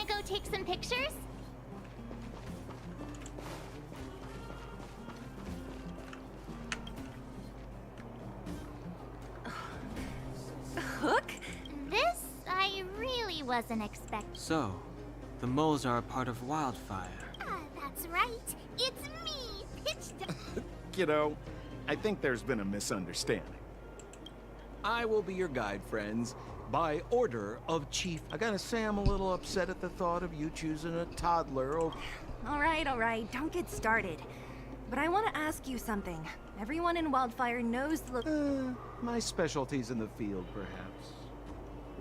Wanna go take some pictures? Hook? This I really wasn't expecting. So, the moles are a part of Wildfire. That's right. It's me, Pitch. Kiddo, I think there's been a misunderstanding. I will be your guide, friends, by order of Chief. I gotta say I'm a little upset at the thought of you choosing a toddler over... All right, don't get started. But I want to ask you something. Everyone in Wildfire knows the... my specialty's in the field, perhaps.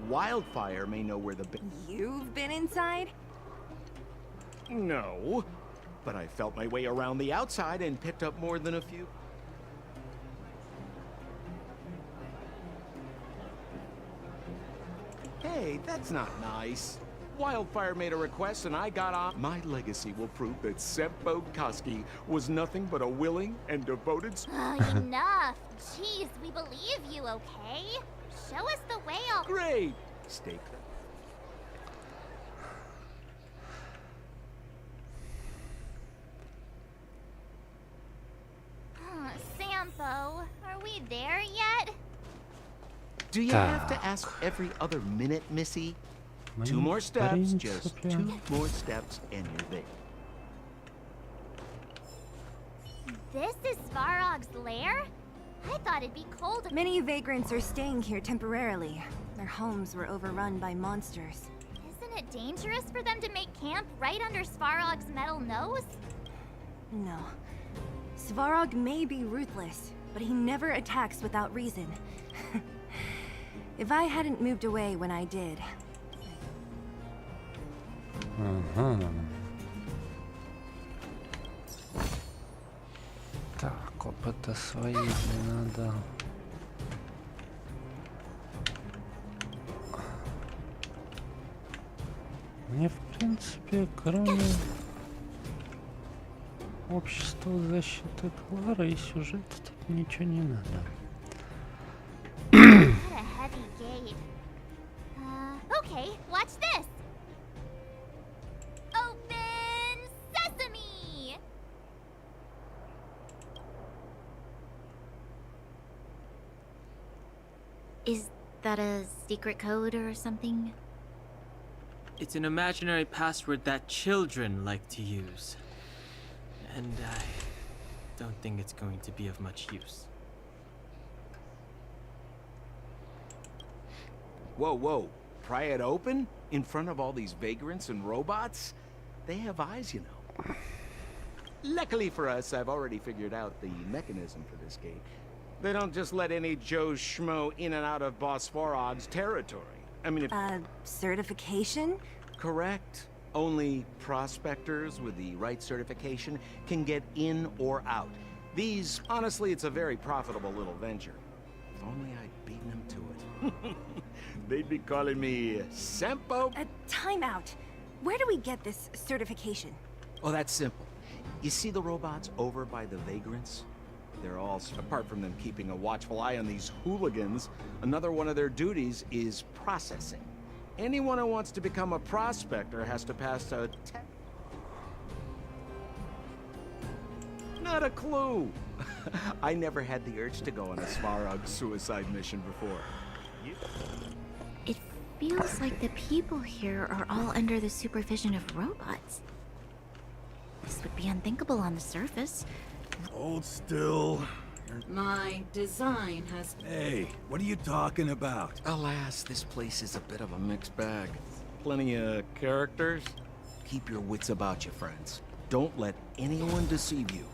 Wildfire may know where the... You've been inside? No, but I felt my way around the outside and picked up more than a few. Hey, that's not nice. Wildfire made a request and I got on. My legacy will prove that Sempo Koski was nothing but a willing and devoted... Enough. Jeez, we believe you, okay? Show us the way. Great. Stay clear. Sampo, are we there yet? Do you have to ask every other minute, Missy? Two more steps, just 2 more steps, and you're there. This is Svarog's lair? I thought it'd be cold. Many vagrants are staying here temporarily. Their homes were overrun by monsters. Isn't it dangerous for them to make camp right under Svarog's metal nose? No. Svarog may be ruthless, but he never attacks without reason. If I hadn't moved away when I did... Так, опыта своих не надо. Мне, в принципе, кроме общества защиты Клары и сюжета тут ничего не надо. What a heavy gate. Okay, watch this. Open sesame! Is that a secret code or something? It's an imaginary password that children like to use. And I don't think it's going to be of much use. Whoa, whoa. Pry it open? In front of all these vagrants and robots? They have eyes, you know. Luckily for us, I've already figured out the mechanism for this gate. They don't just let any Joe Schmo in and out of Boss Svarog's territory. I mean, if... certification? Correct. Only prospectors with the right certification can get in or out. These, honestly, it's a very profitable little venture. If only I'd beaten them to it. They'd be calling me Sempo. Time out. Where do we get this certification? Oh, that's simple. You see the robots over by the vagrants? They're all, apart from them keeping a watchful eye on these hooligans, another one of their duties is processing. Anyone who wants to become a prospector has to pass a test. Not a clue. I never had the urge to go on a Svarog suicide mission before. It feels like the people here are all under the supervision of robots. This would be unthinkable on the surface. Hold still. My design has... Hey, what are you talking about? Alas, this place is a bit of a mixed bag. Plenty of characters. Keep your wits about you, friends. Don't let anyone deceive you.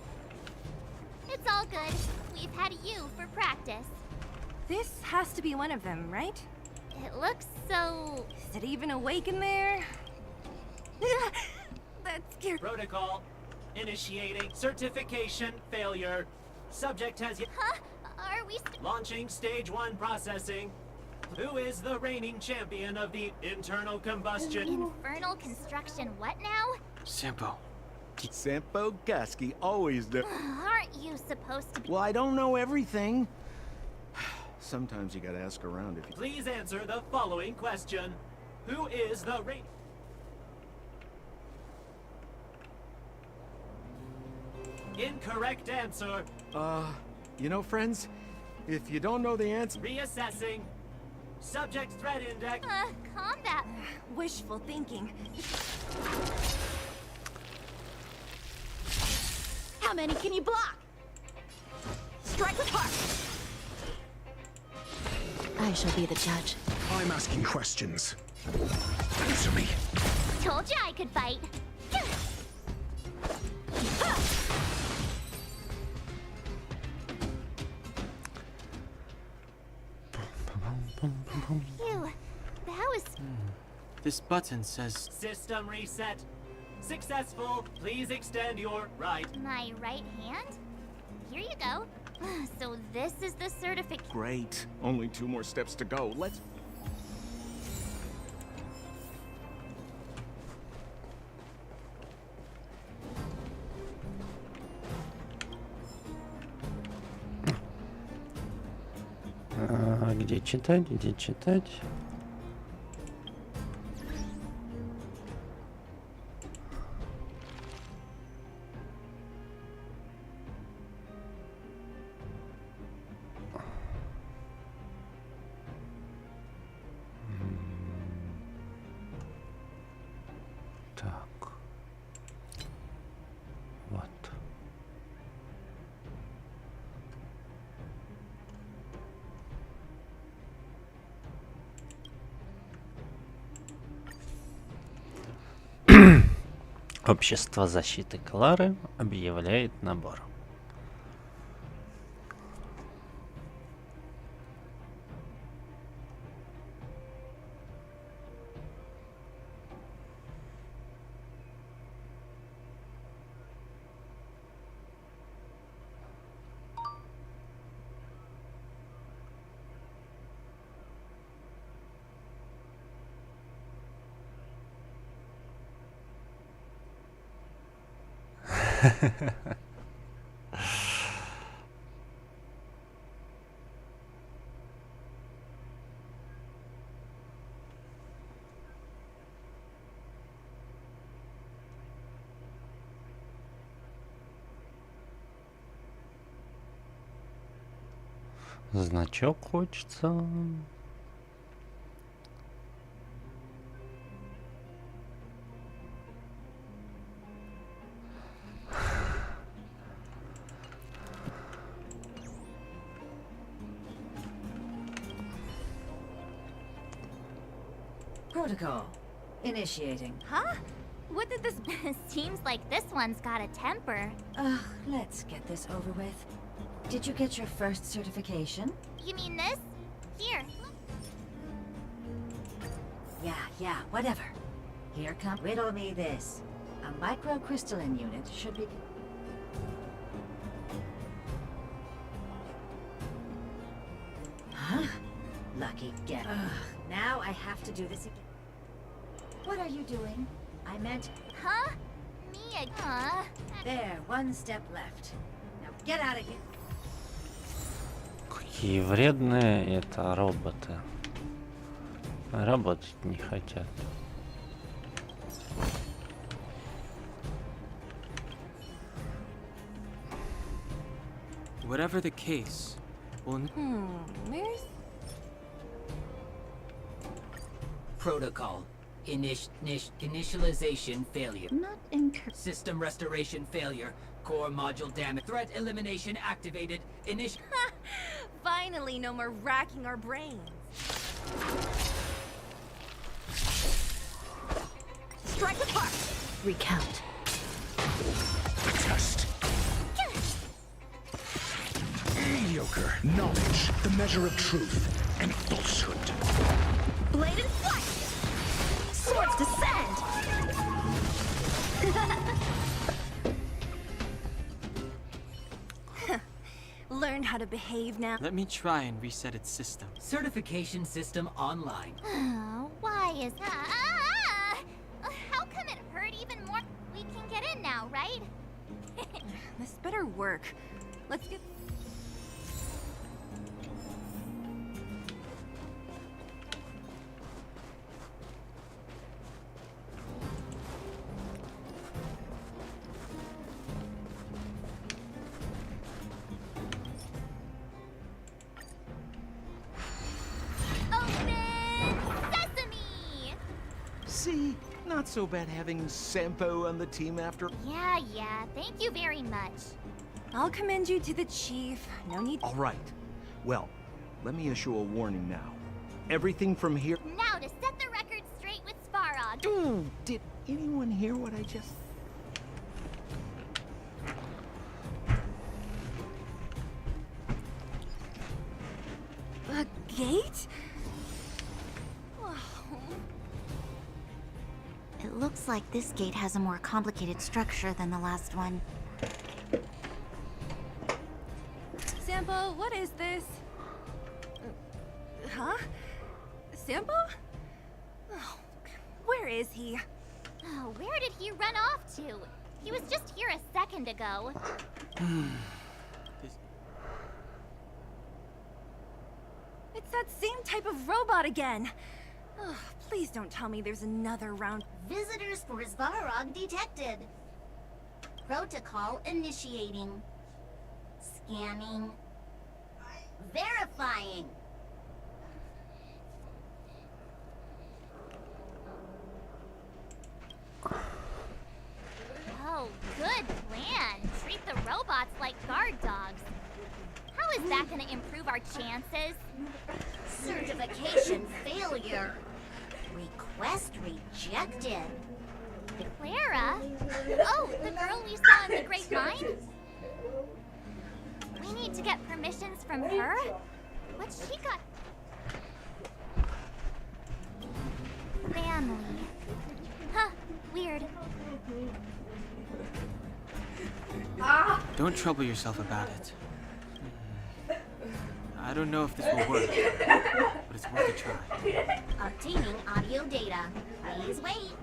It's all good. We've had you for practice. This has to be one of them, right? It looks so... Is it even awake in there? That scared... Protocol. Initiating certification failure. Subject has... Huh? Are we... Launching stage 1 processing. Who is the reigning champion of the internal combustion? Infernal construction what now? Sempo. Sempo Koski always do. Aren't you supposed to be... Well, I don't know everything. Sometimes you gotta ask around if you... Please answer the following question. Who is the reigning... Incorrect answer. You know, friends, if you don't know the answer... Reassessing. Subject threat index. Combat. Wishful thinking. How many can you block? Strike with heart. I shall be the judge. I'm asking questions. Answer me. Told you I could fight. Phew, that was... This button says System reset. Successful. Please extend your right. my right hand? Here you go. So this is the certificate. Great. Only 2 more steps to go. Let's... Где читать? Где читать? Так. Вот. Общество защиты Клары объявляет набор. Значок хочется. Protocol. Initiating. Huh? What did this... Seems like this one's got a temper. Ugh, let's get this over with. Did you get your first certification? You mean this? Here. Yeah, whatever. Here come. Riddle me this. A microcrystalline unit should be... Huh? Lucky get. Ugh, now I have to do this again. What are you doing? I meant... Huh? Me again? There, one step left. Now get out of here. Какие вредные это роботы. Работать не хотят. whatever the case, we'll Where's... Protocol. Initialization failure. Not incorrect. System restoration failure. Core module damage. Threat elimination activated. Finally, no more racking our brains. Strike with heart. Recount. Test. Mediocre knowledge, the measure of truth and falsehood. Blade and flight. Swords descend. Learn how to behave now. let me try and reset its system. Certification system online. Why is that? How come it hurt even more? We can get in now, right? This better work. Let's get... not so bad having Sampo on the team after. Yeah, thank you very much. I'll commend you to the chief. No need. All right. Well, let me issue a warning now. Everything from here. Now to set the record straight with Svarog. Ooh, did anyone hear what I just... A gate? It looks like this gate has a more complicated structure than the last one. Sampo, what is this? Huh? Sampo? Oh, where is he? Oh, where did he run off to? He was just here a second ago. It's that same type of robot again. Oh, please don't tell me there's another round. Visitors for Svarog detected. Protocol initiating. Scanning. Verifying. Oh, good plan. Treat the robots like guard dogs. How is that gonna improve our chances? Certification failure. Request rejected. Clara? Oh, the girl we saw in the grapevine? We need to get permissions from her? What's she got? Family. Huh, weird. Don't trouble yourself about it. I don't know if this will work, but it's worth a try. Obtaining audio data. Please wait.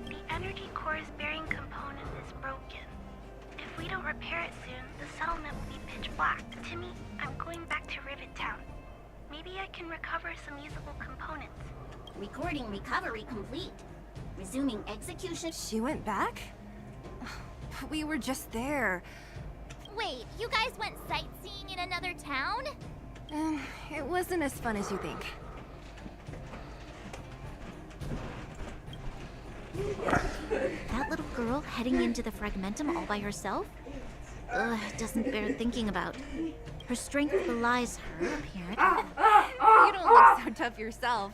The energy core's bearing component is broken. If we don't repair it soon, the settlement will be pitch black. Timmy, I'm going back to Rivet Town. Maybe I can recover some usable components. Recording recovery complete. Resuming execution. She went back? We were just there. Wait, you guys went sightseeing in another town? It wasn't as fun as you think. That little girl heading into the Fragmentum all by herself? Ugh, doesn't bear thinking about. Her strength belies her, apparently. You don't look so tough yourself.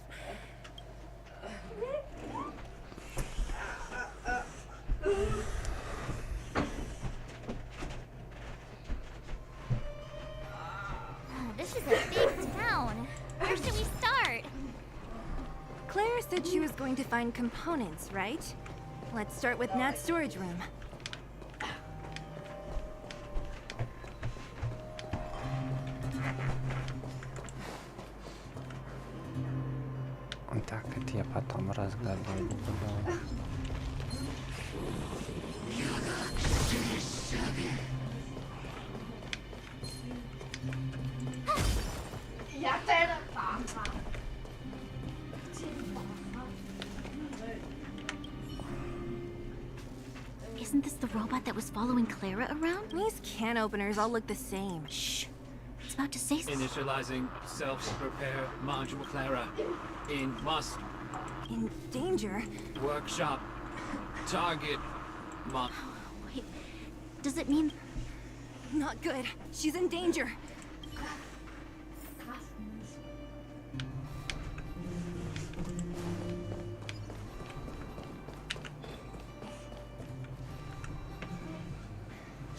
This is a big town. Where should we start? Claire said she was going to find components, right? Let's start with Nat's storage room. Так, это я потом разгадываю. Isn't this the robot that was following Clara around? These can openers all look the same. Shh. It's about to say something. Initializing self-repair module Clara. In must. In danger? Workshop. Target. Wait, does it mean... Not good. She's in danger.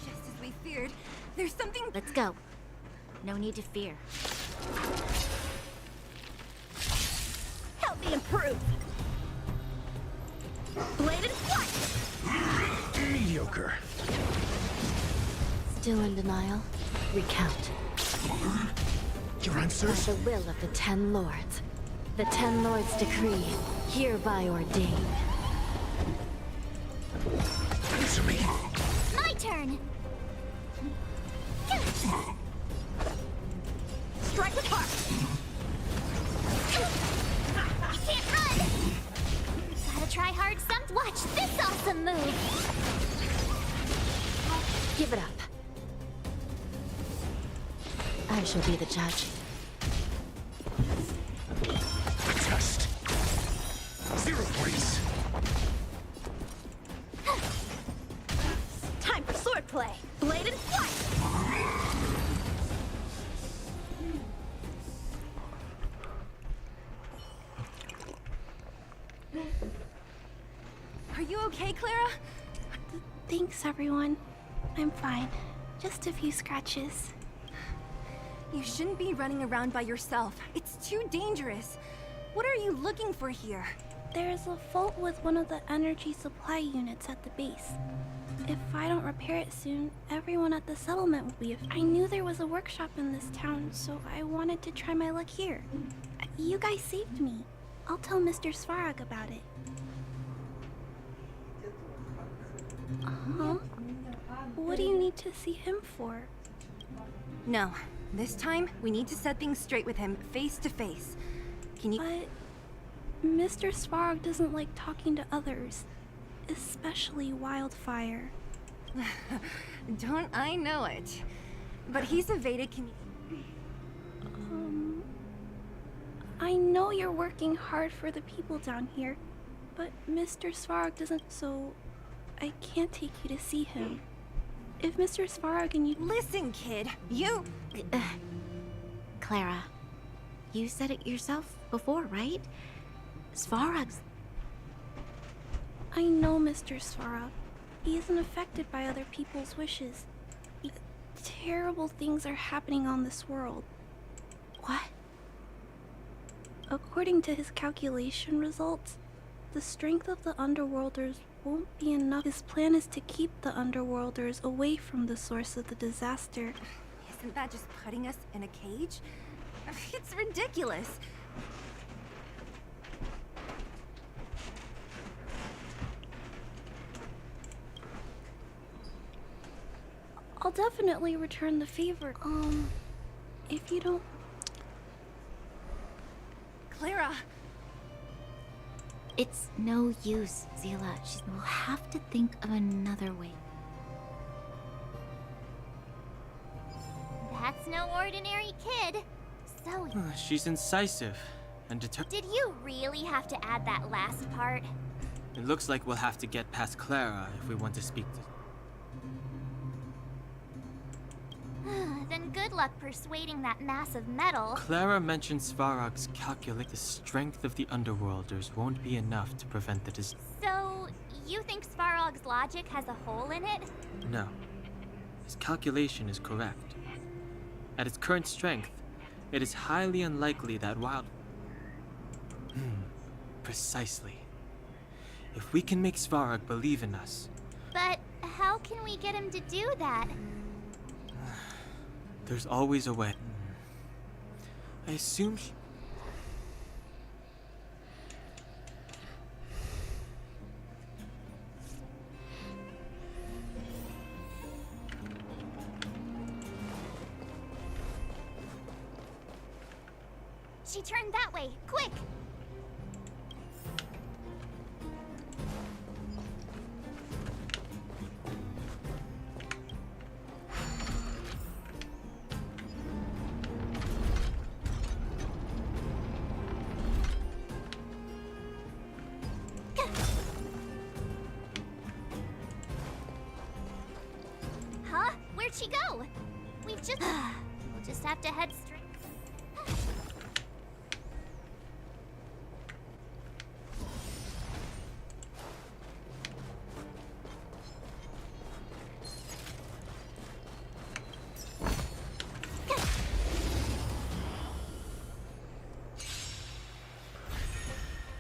Just as we feared, there's something... Let's go. No need to fear. Help me improve! Bladed what? Mediocre. Still in denial? Recount. Your answers? By the will of the 10 Lords. The 10 Lords' decree, hereby ordained. Answer me. My turn! Strike with heart! You can't run! Gotta try hard some... Watch this awesome move! Give it up. I shall be the judge. A test. 0 for you. you okay, Clara? Thanks, everyone. I'm fine. Just a few scratches. You shouldn't be running around by yourself. It's too dangerous. What are you looking for here? There's a fault with one of the energy supply units at the base. If I don't repair it soon, everyone at the settlement will be I knew there was a workshop in this town, so I wanted to try my luck here. You guys saved me. I'll tell Mr. Svarog about it. Huh? What do you need to see him for? No. This time, we need to set things straight with him, face to face. Can you— But Mr. Svarog doesn't like talking to others, especially Wildfire. Don't I know it? But he's evaded. Can you— I know you're working hard for the people down here, but Mr. Svarog doesn't, so I can't take you to see him. If Mr. Svarog and you— Listen, kid, you— Clara, you said it yourself before, right? Svarog's... I know Mr. Svarog. He isn't affected by other people's wishes. Terrible things are happening on this world. What? According to his calculation results, the strength of the Underworlders won't be enough. His plan is to keep the Underworlders away from the source of the disaster. Isn't that just putting us in a cage? It's ridiculous. I'll definitely return the favor. If you don't... Clara! It's no use, Zila. We'll have to think of another way. That's no ordinary kid. So... She's incisive and determined. Did you really have to add that last part? It looks like we'll have to get past Clara if we want to speak to... Then good luck persuading that mass of metal. Clara mentioned Svarog's calculate the strength of the Underworlders won't be enough to prevent the disease. So, you think Svarog's logic has a hole in it? No. His calculation is correct. At its current strength, it is highly unlikely that Precisely. If we can make Svarog believe in us... But how can we get him to do that? There's always a way. I assume She turned that way. Quick! Huh? Where'd she go? We've just... we'll just have to head straight...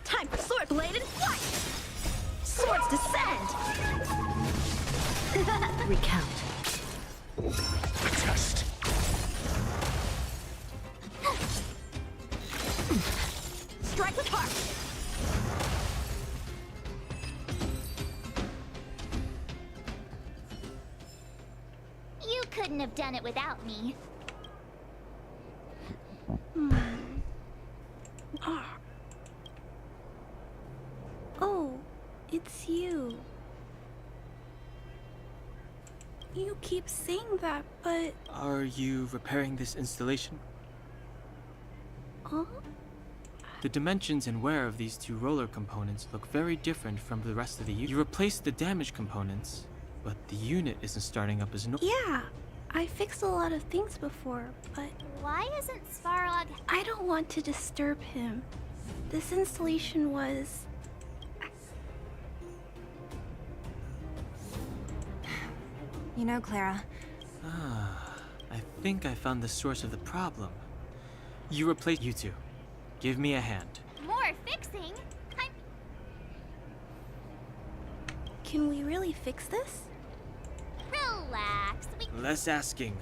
Time for sword-bladed flight! Swords descend! Recount. Test. Strike with heart! You couldn't have done it without me. Oh, it's you. You keep saying that, but... Are you repairing this installation? Huh? The dimensions and wear of these two roller components look very different from the rest of the unit. You replaced the damaged components, but the unit isn't starting up as normal. Yeah, I fixed a lot of things before, but... Why isn't Svarog... I don't want to disturb him. This installation was... You know, Clara, I think I found the source of the problem. You replace you two. Give me a hand. More fixing? Can we really fix this? Relax. Less asking.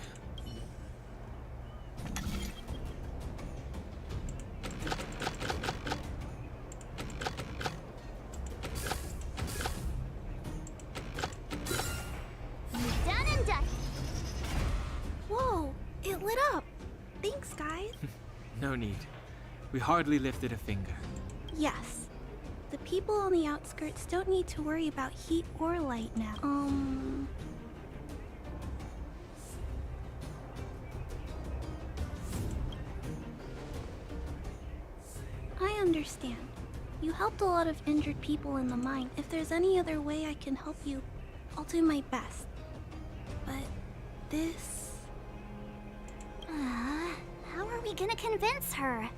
Done and done. Whoa, it lit up. Thanks, guys. No need. We hardly lifted a finger. Yes. The people on the outskirts don't need to worry about heat or light now. I understand. You helped a lot of injured people in the mine. If there's any other way I can help you, I'll do my best. But this... How are we gonna convince her?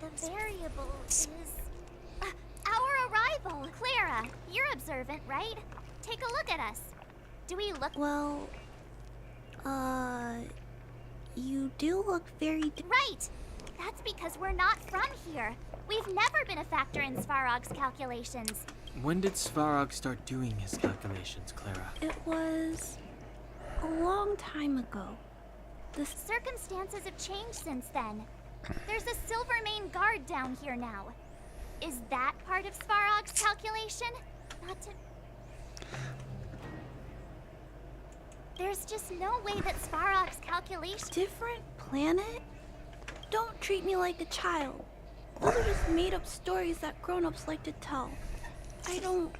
The variable is... our arrival! Clara, you're observant, right? Take a look at us. Do we look... Well... You do look very... Right! That's because we're not from here. We've never been a factor in Svarog's calculations. When did Svarog start doing his calculations, Clara? It was... a long time ago. The circumstances have changed since then. There's a Silvermane guard down here now. Is that part of Svarog's calculation? Not to... There's just no way that Svarog's calculation... Different planet? Don't treat me like a child. Those are just made-up stories that grown-ups like to tell. I don't...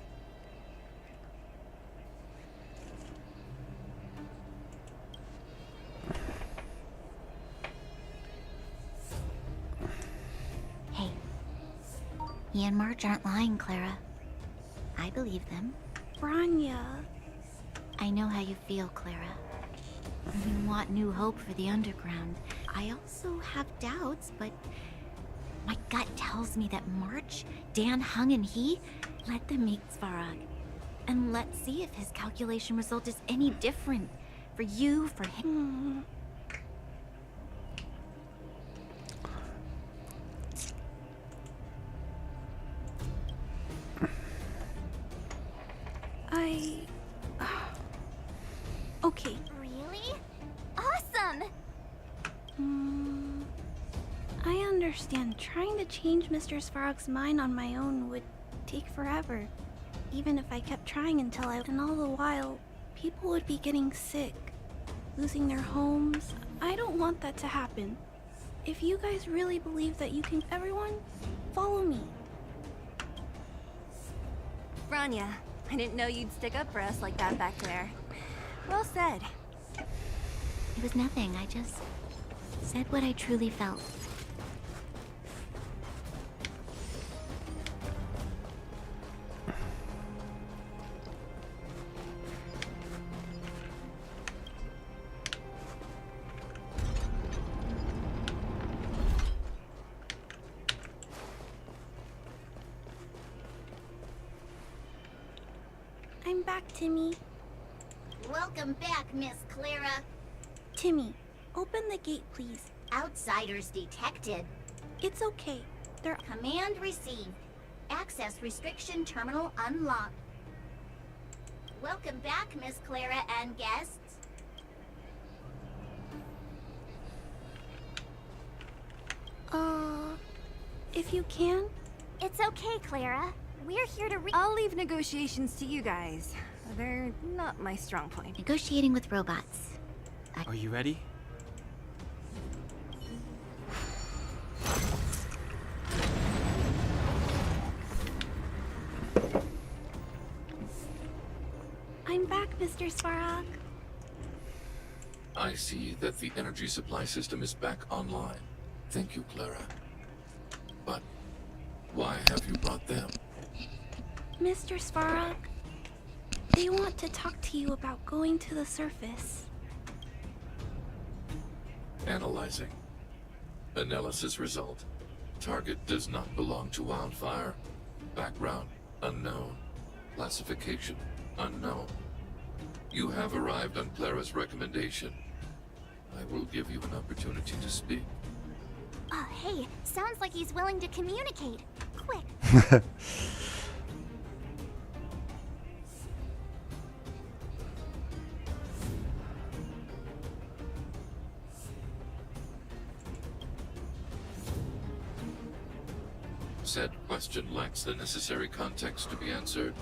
Hey. He and Marge aren't lying, Clara. I believe them. Branya... I know how you feel, Clara. You want new hope for the underground. I also have doubts, but my gut tells me that March, Dan Hung, and he let them meet Svarog. And let's see if his calculation result is any different for you, for him. Okay. Really? Awesome! I understand. Trying to change Mr. Svarog's mind on my own would take forever. Even if I kept trying until I... And all the while, people would be getting sick, losing their homes. I don't want that to happen. If you guys really believe that you can... Everyone, follow me. Branya, I didn't know you'd stick up for us like that back there. Well said. It was nothing. I just said what I truly felt. I'm back, Timmy. Welcome back, Miss Clara. Timmy, open the gate, please. Outsiders detected. It's okay. They're... Command received. Access restriction terminal unlocked. Welcome back, Miss Clara and guests. If you can... It's okay, Clara. We're here to I'll leave negotiations to you guys. They're not my strong point. Negotiating with robots. Are you ready? I'm back, Mr. Svarog. I see that the energy supply system is back online. Thank you, Clara. But why have you brought them? Mr. Svarog, they want to talk to you about going to the surface. Analyzing. Analysis result. Target does not belong to Wildfire. Background unknown. Classification unknown. You have arrived on Clara's recommendation. I will give you an opportunity to speak. Oh, hey, sounds like he's willing to communicate. Quick. Said question lacks the necessary context to be answered.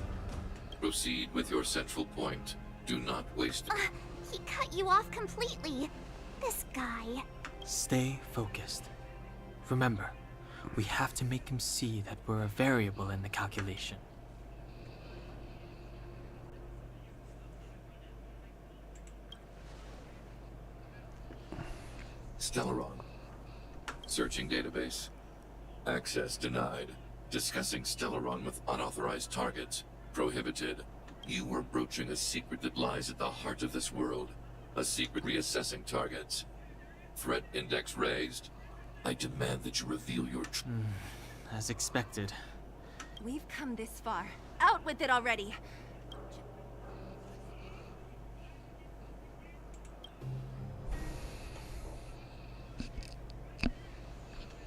Proceed with your central point. Do not waste it. He cut you off completely. This guy. Stay focused. Remember, we have to make him see that we're a variable in the calculation. Stellaron. Searching database. Access denied. Discussing Stellaron with unauthorized targets. Prohibited. You are broaching a secret that lies at the heart of this world. A secret reassessing targets. Threat index raised. I demand that you reveal your As expected. We've come this far. Out with it already.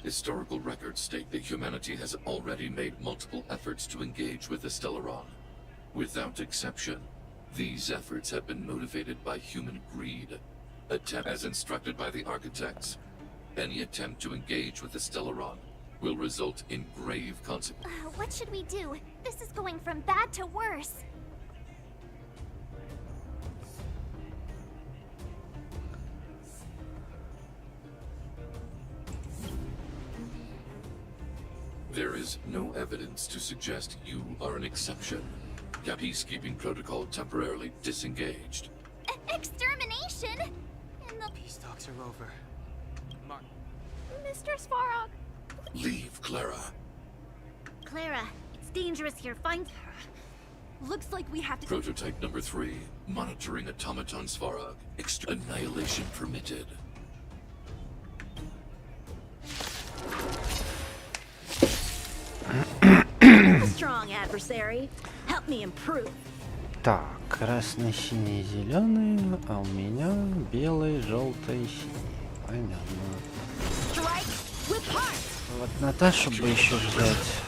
Historical records state that humanity has already made multiple efforts to engage with the Stellaron. Without exception, these efforts have been motivated by human greed. Attempt as instructed by the architects. Any attempt to engage with the Stellaron will result in grave consequences. What should we do? This is going from bad to worse. There is no evidence to suggest you are an exception. Peacekeeping protocol temporarily disengaged. Extermination? In the... Peace talks are over. Mark. Mr. Svarog. Leave, Clara. Clara, it's dangerous here. Find her. Looks like we have to... Prototype number 3. Monitoring automaton Svarog. Annihilation permitted. A strong adversary. Help me improve. Так, красный, синий, зеленый, а у меня белый, желтый, синий. Понятно. Вот Наташу бы еще взять.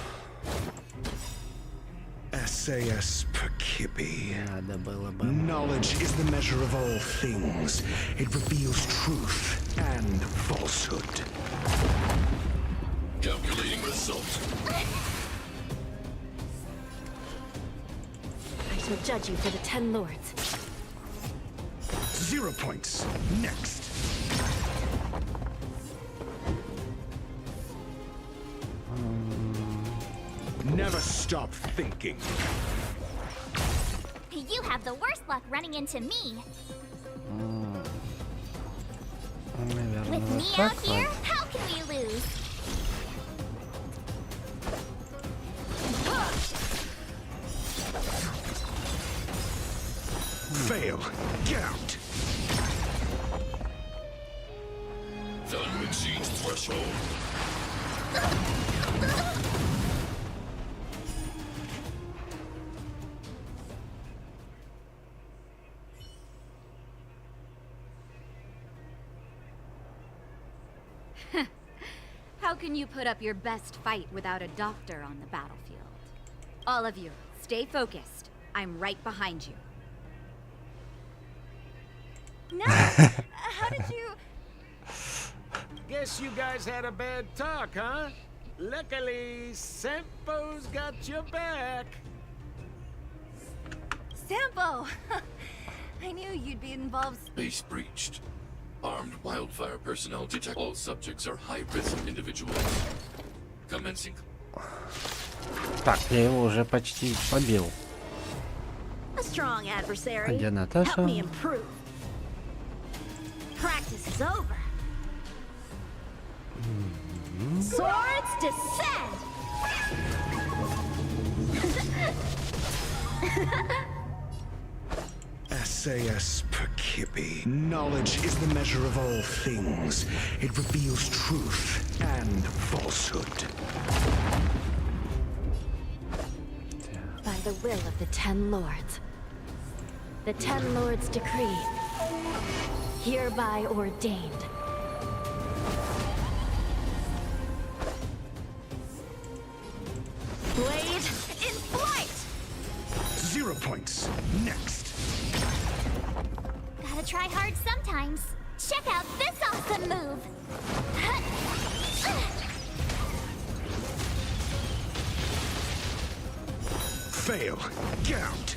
SAS Percipi. Надо было бы. Knowledge is the measure of all things. It reveals truth and falsehood. Calculating result. I shall judge you for the 10 lords. 0 points. Next. Never stop thinking. You have the worst luck running into me. Наверное, With вот me так out here, вот. how can we lose? Fail. Get out. Value exceeds threshold. How can you put up your best fight without a doctor on the battlefield? All of you, stay focused. I'm right behind you. No! How did you... Guess you guys had a bad talk, huh? Luckily, Sampo's got your back. Sampo! I knew you'd be involved. Base breached. Armed wildfire personnel detect all subjects are high-risk individuals. Commencing. Так, я его уже почти побил. A strong adversary. Где Наташа? Help me improve. Practice is over. Swords descend. SAS Percipi. Knowledge is the measure of all things. It reveals truth and falsehood. By the will of the Ten Lords. The Ten Lords decree. Hereby ordained. Blade in flight! 0 points. Next. Gotta try hard sometimes. Check out this awesome move! Fail. Count.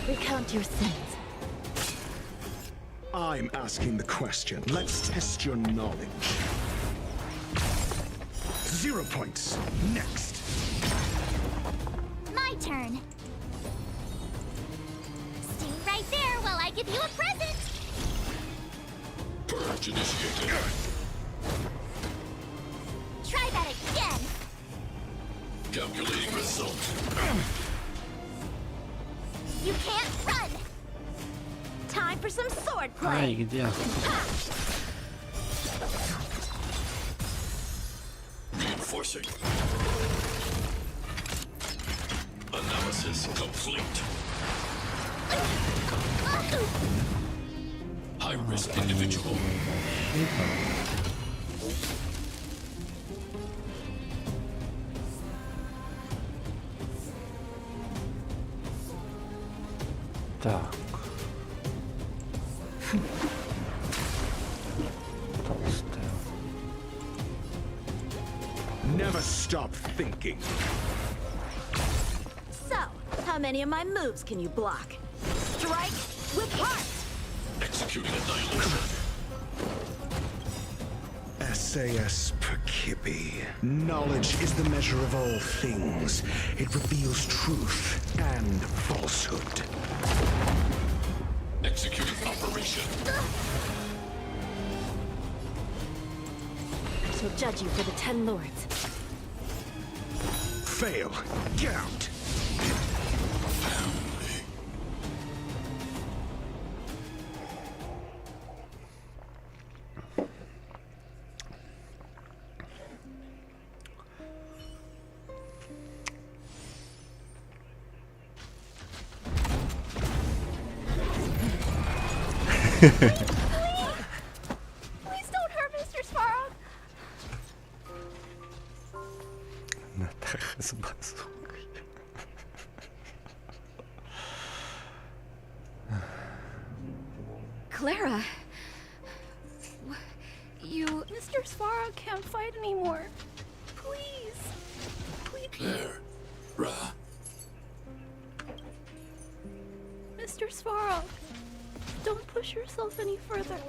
Recount your sins. I'm asking the question. Let's test your knowledge. 0 points. Next. My turn. Stay right there while I give you a present! Purge initiated. Try that again! Calculating result. You can't run! Time for some sword play! Ай, где? Reinforcing. Analysis complete. High-risk individual. Так. Толстая. Never stop thinking. So, how many of my moves can you block? Strike with heart! Executing annihilation. SAS Percipi. Knowledge is the measure of all things. It reveals truth and falsehood. Executing operation. I shall judge you for the Ten Lords. Fail. Count. Please don't hurt Mr. Svarog. Натаха с базукой. Clara. You... Mr. Svarog can't fight anymore. Please. Please. Clara. Mr. Svarog. Don't push yourself any further.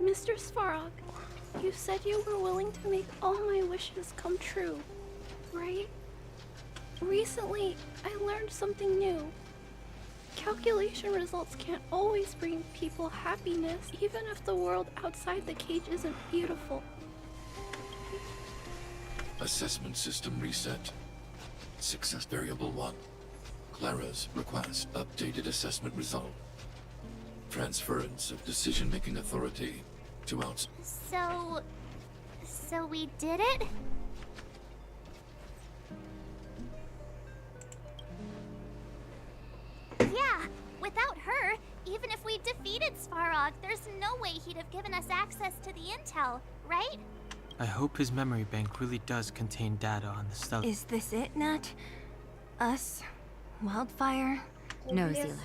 Mr. Svarog, you said you were willing to make all my wishes come true, right? Recently, I learned something new. Calculation results can't always bring people happiness, even if the world outside the cage isn't beautiful. Assessment system reset. Success variable 1. Clara's request. Updated assessment result. Transference of decision-making authority to outs. So we did it? Yeah, without her, even if we defeated Svarog, there's no way he'd have given us access to the intel, right? I hope his memory bank really does contain data on the Stella. Is this it, Nat? Us? Wildfire? No, Zila.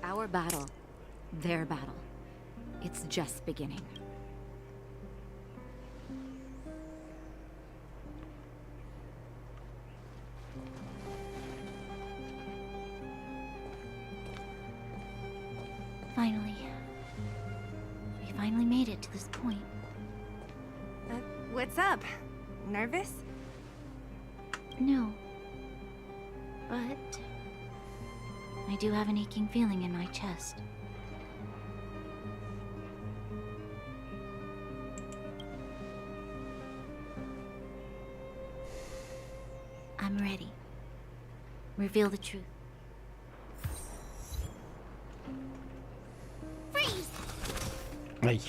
Our battle, their battle. It's just beginning. Finally. We finally made it to this point. What's up? Nervous? No. But I do have an aching feeling in my chest. I'm ready. Reveal the truth. Freeze! Ай.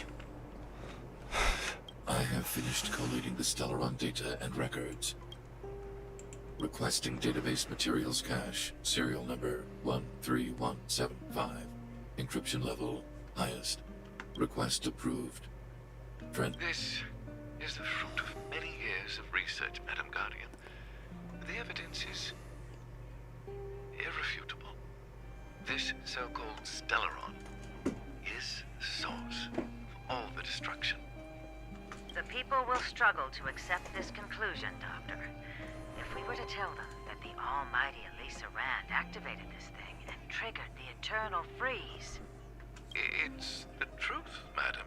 I have finished collating the Stellaron data and records. Requesting database materials cache, serial number 13175. Encryption level highest. Request approved. This is the fruit of many years of research, Madam Guardian. The evidence is irrefutable. This so-called Stellaron is the source of all the destruction. The people will struggle to accept this conclusion, Doctor. If we were to tell them that the almighty Elisa Rand activated this thing and triggered the eternal freeze... It's the truth, madam.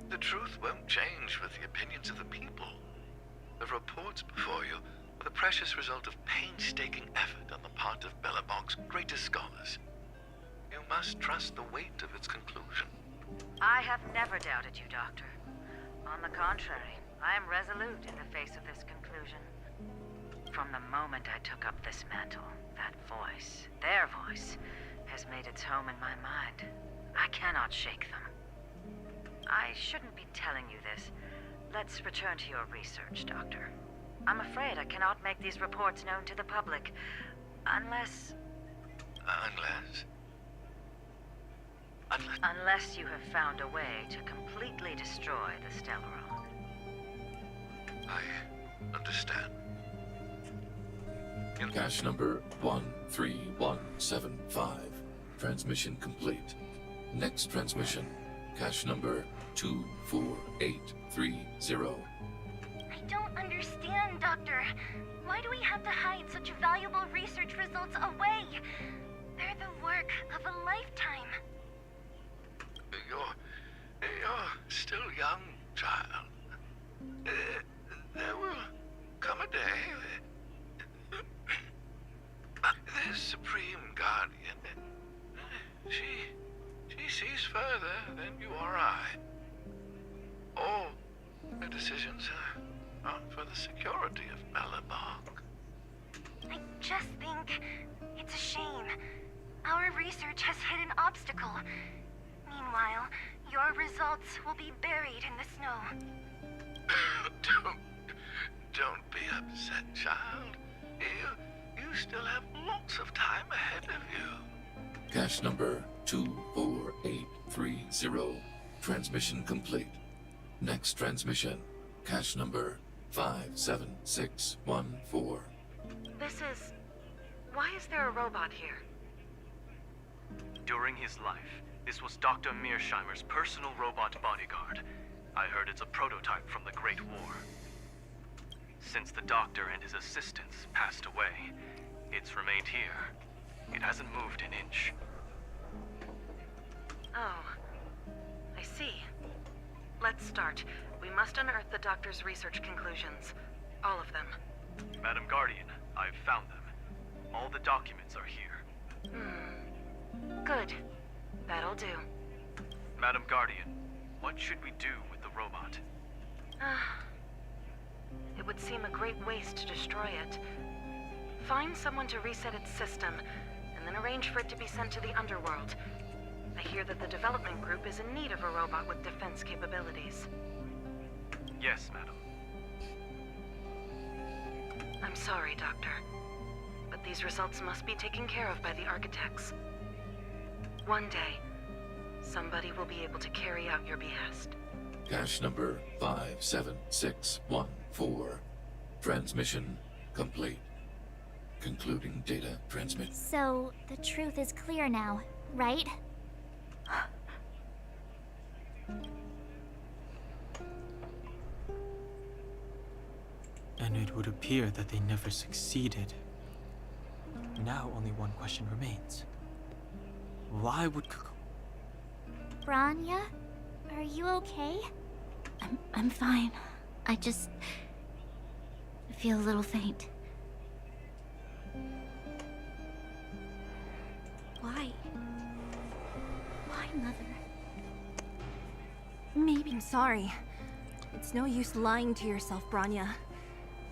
The truth won't change with the opinions of the people. The reports before you are the precious result of painstaking effort on the part of Belobog's greatest scholars. You must trust the weight of its conclusion. I have never doubted you, Doctor. On the contrary, I am resolute in the face of this conclusion. From the moment I took up this mantle, that voice, their voice, has made its home in my mind. I cannot shake them. I shouldn't be telling you this. Let's return to your research, Doctor. I'm afraid I cannot make these reports known to the public, unless... Unless you have found a way to completely destroy the Stellaron. I understand. Cache number 13175. Transmission complete. Next transmission. Cache number 24830. I don't understand, Doctor. Why do we have to hide such valuable research results away? They're the work of a lifetime. You're still young, child. There will come a day. The Supreme Guardian, she sees further than you or I. All her decisions are for the security of Belobog. I just think it's a shame. Our research has hit an obstacle. Meanwhile, your results will be buried in the snow. Don't be upset, child. You still have lots of time ahead of you. Cache number 24830. Transmission complete. Next transmission. Cache number 57614. Why is there a robot here? During his life, this was Dr. Mearsheimer's personal robot bodyguard. I heard it's a prototype from the Great War. Since the doctor and his assistants passed away, it's remained here. It hasn't moved an inch. Oh, I see. Let's start. We must unearth the doctor's research conclusions. All of them. Madam Guardian, I've found them. All the documents are here. Good. That'll do. Madam Guardian, what should we do with the robot? It would seem a great waste to destroy it. Find someone to reset its system, and then arrange for it to be sent to the underworld. I hear that the development group is in need of a robot with defense capabilities. Yes, madam. I'm sorry, Doctor, but these results must be taken care of by the architects. One day, somebody will be able to carry out your behest. Cache number 57614. Transmission complete. Concluding data transmit. So, the truth is clear now, right? And it would appear that they never succeeded. Now only one question remains. Why would Branya? Are you okay? I'm fine. I feel a little faint. Why? Why, Mother? Maybe. I'm sorry. It's no use lying to yourself, Branya.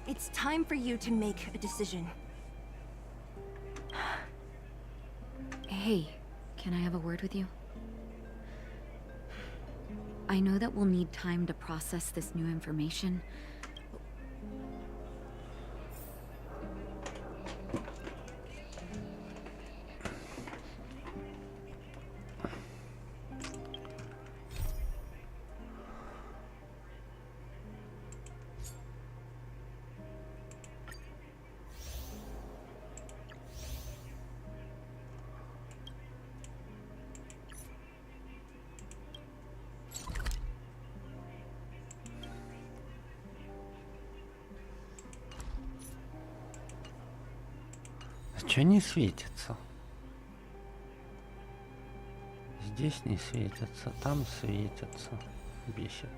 It's time for you to make a decision. Hey, can I have a word with you? I know that we'll need time to process this new information. Чё не светится? Здесь не светится, там светится. Бесит.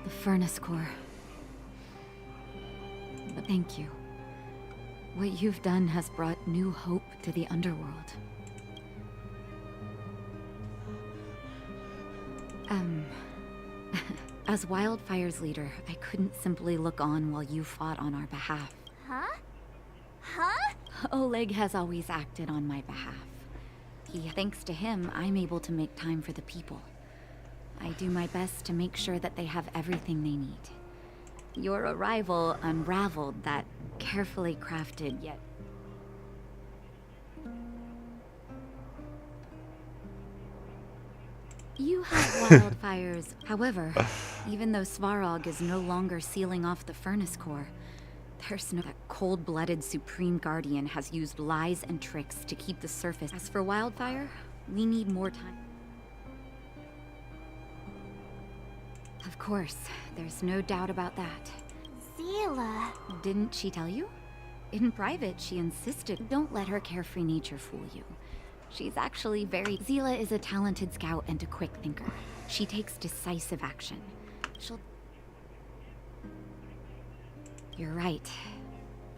The furnace core. But thank you. What you've done has brought new hope to the underworld. As Wildfire's leader, I couldn't simply look on while you fought on our behalf. Huh? Huh? Oleg has always acted on my behalf. Thanks to him, I'm able to make time for the people. I do my best to make sure that they have everything they need. Your arrival unraveled that carefully crafted yet... You have wildfires. However, even though Svarog is no longer sealing off the furnace core, there's no... That cold-blooded Supreme Guardian has used lies and tricks to keep the surface. As for Wildfire, we need more time. Of course, there's no doubt about that. Zila. Didn't she tell you? In private, she insisted, don't let her carefree nature fool you. She's actually very... Zila is a talented scout and a quick thinker. She takes decisive action. She'll... You're right.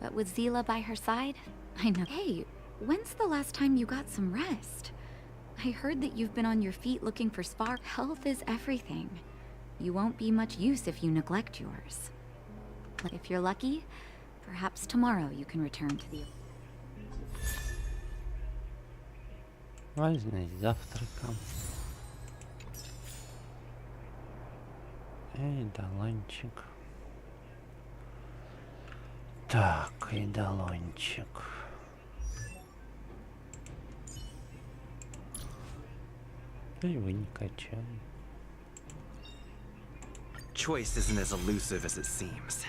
But with Zila by her side, I know... Hey, when's the last time you got some rest? I heard that you've been on your feet looking for Svar. Health is everything. You won't be much use if you neglect yours. But if you're lucky, perhaps tomorrow you can return to the... Важный завтраком. Эй, долончик. Так, и долончик. Да его не качаем. Choice isn't as elusive as it seems.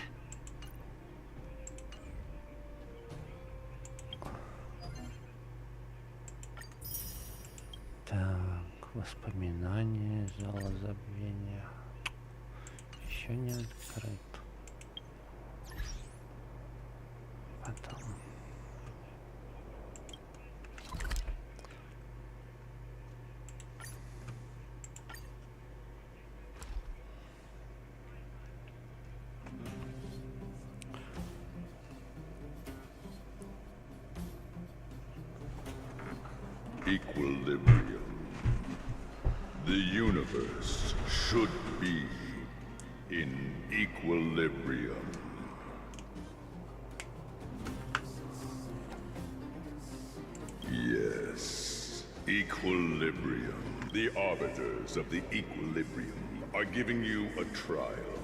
Так, воспоминания, зала забвения. Еще не открыт. Потом. Equilibrium. The universe should be in equilibrium. Yes, equilibrium. The arbiters of the equilibrium are giving you a trial.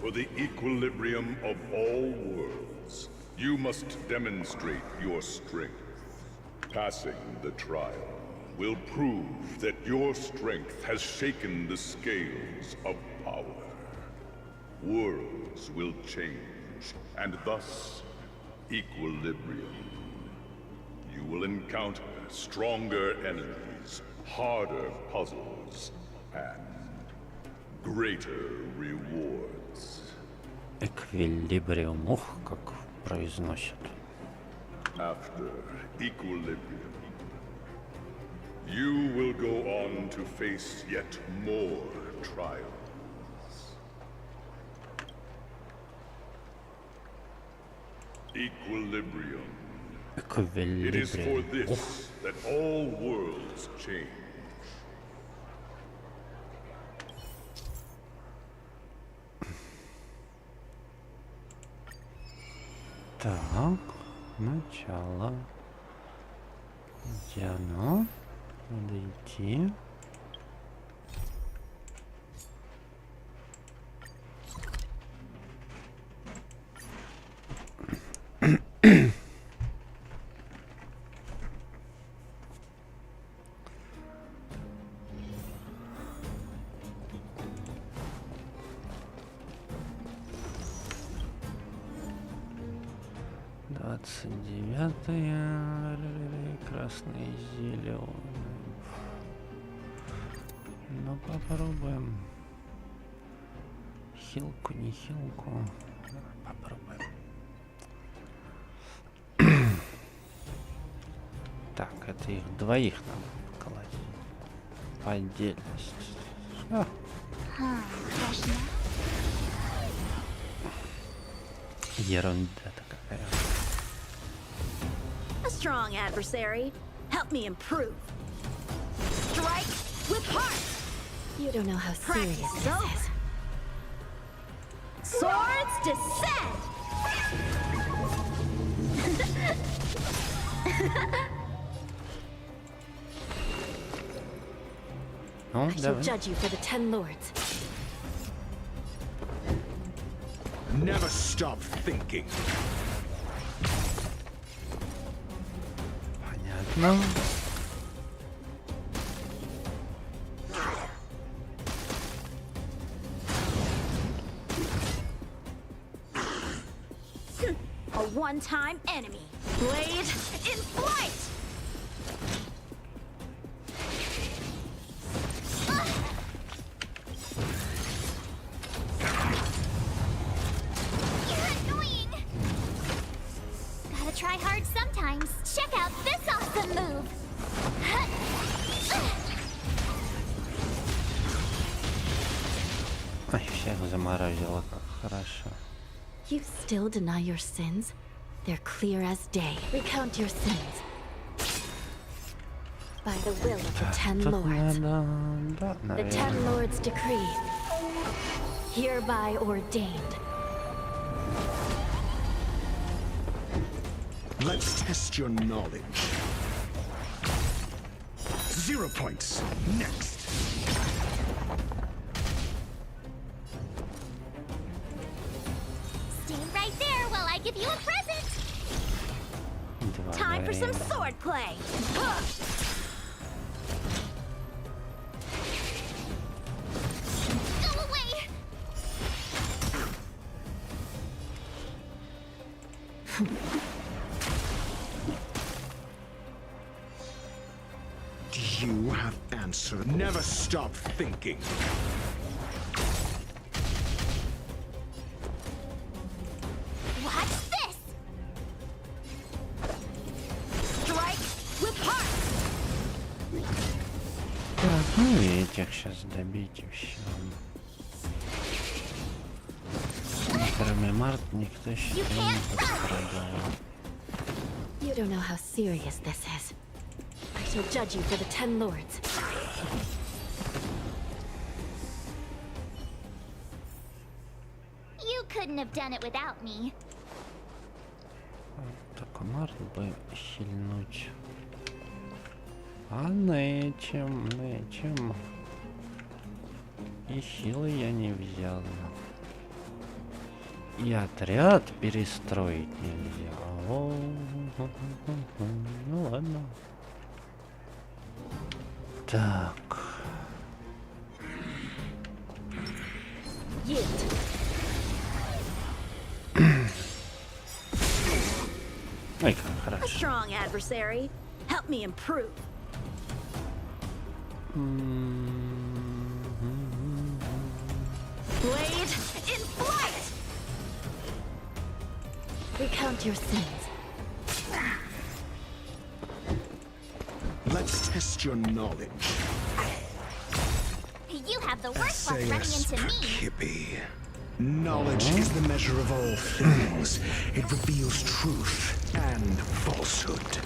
For the equilibrium of all worlds, you must demonstrate your strength. Passing the trial will prove that your strength has shaken the scales of power. Worlds will change, and thus, equilibrium. You will encounter stronger enemies, harder puzzles, and greater rewards. Эквилибриум, ух, как произносят. After equilibrium, you will go on to face yet more trials. Equilibrium. It is for this that all worlds change. Так, начало. Где оно? Надо идти. Красный, зеленый. Ну попробуем. Хилку, не хилку. Попробуем. Так, это их двоих надо поколотить. По отдельности. Ерунда-то какая. A strong adversary. Help me improve. Strike with heart. You don't know how serious this is. Swords descend. Ну, I shall judge you for the 10 lords. Never stop thinking. Понятно. A one-time enemy. Blade in flight. Try hard sometimes. Check out this awesome move. Ай, всех заморозило, как хорошо. You still deny your sins? They're clear as day. Recount your sins. By the will of the 10 lords. The 10 lords decree. Hereby ordained. Let's test your knowledge. 0 points. Next. Stand right there while I give you a present. Time for some sword play. Go away. You have answered. Never stop thinking. Watch this. Strike with heart. Так, ну и этих сейчас добить и все. Кроме Март никто еще не пострадал. You don't know how serious this is. I shall judge you for the 10 lords. You couldn't have done it without me. Так, Март бы хильнуть. А нечем. И силы я не взял. И отряд перестроить нельзя. Ну ладно. Так. Ой, как A хорошо. strong adversary. Help me improve. Blade in flight. Recount your sins. Let's test your knowledge. You have the worst luck running into me. Hippie. Knowledge is the measure of all things. It reveals truth and falsehood.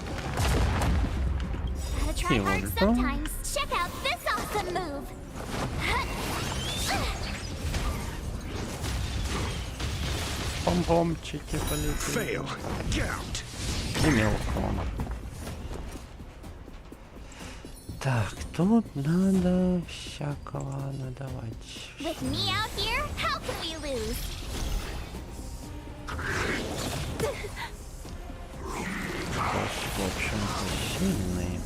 Gotta try hard sometimes. Check out this awesome move. Пом-помчики полетели. И мелком. Так, тут надо всякого надавать. With me out here, how can we lose? Босс, в общем-то, сильный.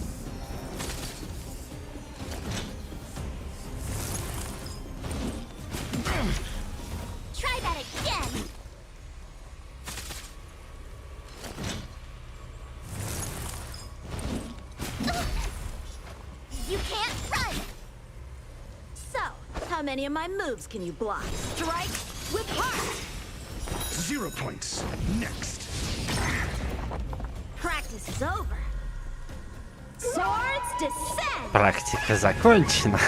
Try that again. You can't run. So, how many of my moves can you block? Strike with heart. 0 points. Next. Practice is over. Swords descend. Практика закончена.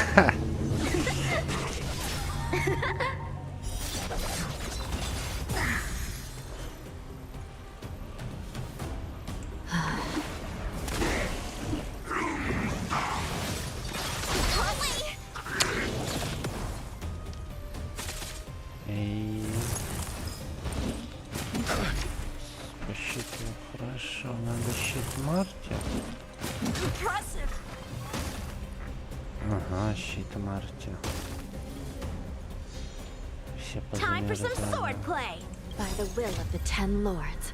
Хорошо, надо щит Марти. Ага, щит Марти. Все Time for some sword play. By the will of the 10 lords.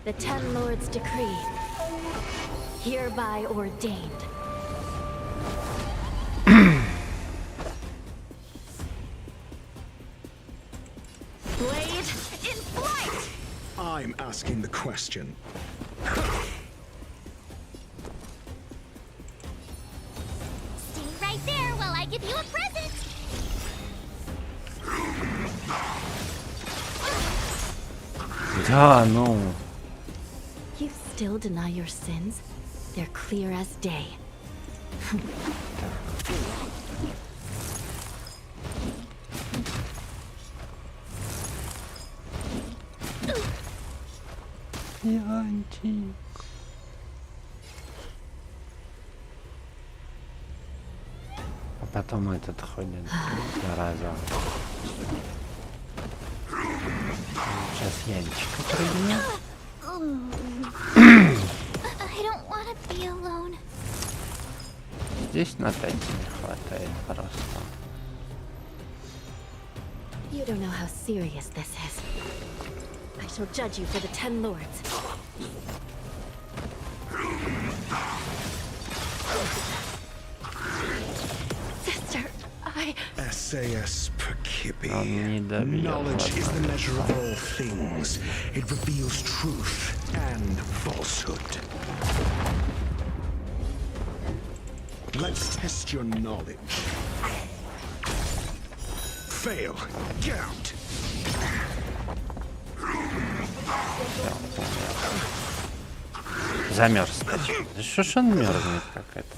The 10 lords decree. Hereby ordained. Blade in flight. I'm asking the question. Stay right there while I give you a present. Да, ну. You still deny your sins? They're clear as day. Янчик. А потом этот ходит, зараза. Сейчас Янчика прыгнет. I don't want to be alone. Здесь на тайне не хватает просто. You don't know how serious this is. I shall judge you for the 10 lords. Sister, I... SAS Perkipi. Он не Knowledge is the measure of all things. It reveals truth and falsehood. Let's test your knowledge. Fail. Get out. Замерз, скачай. Да что ж он мерзнет, как это?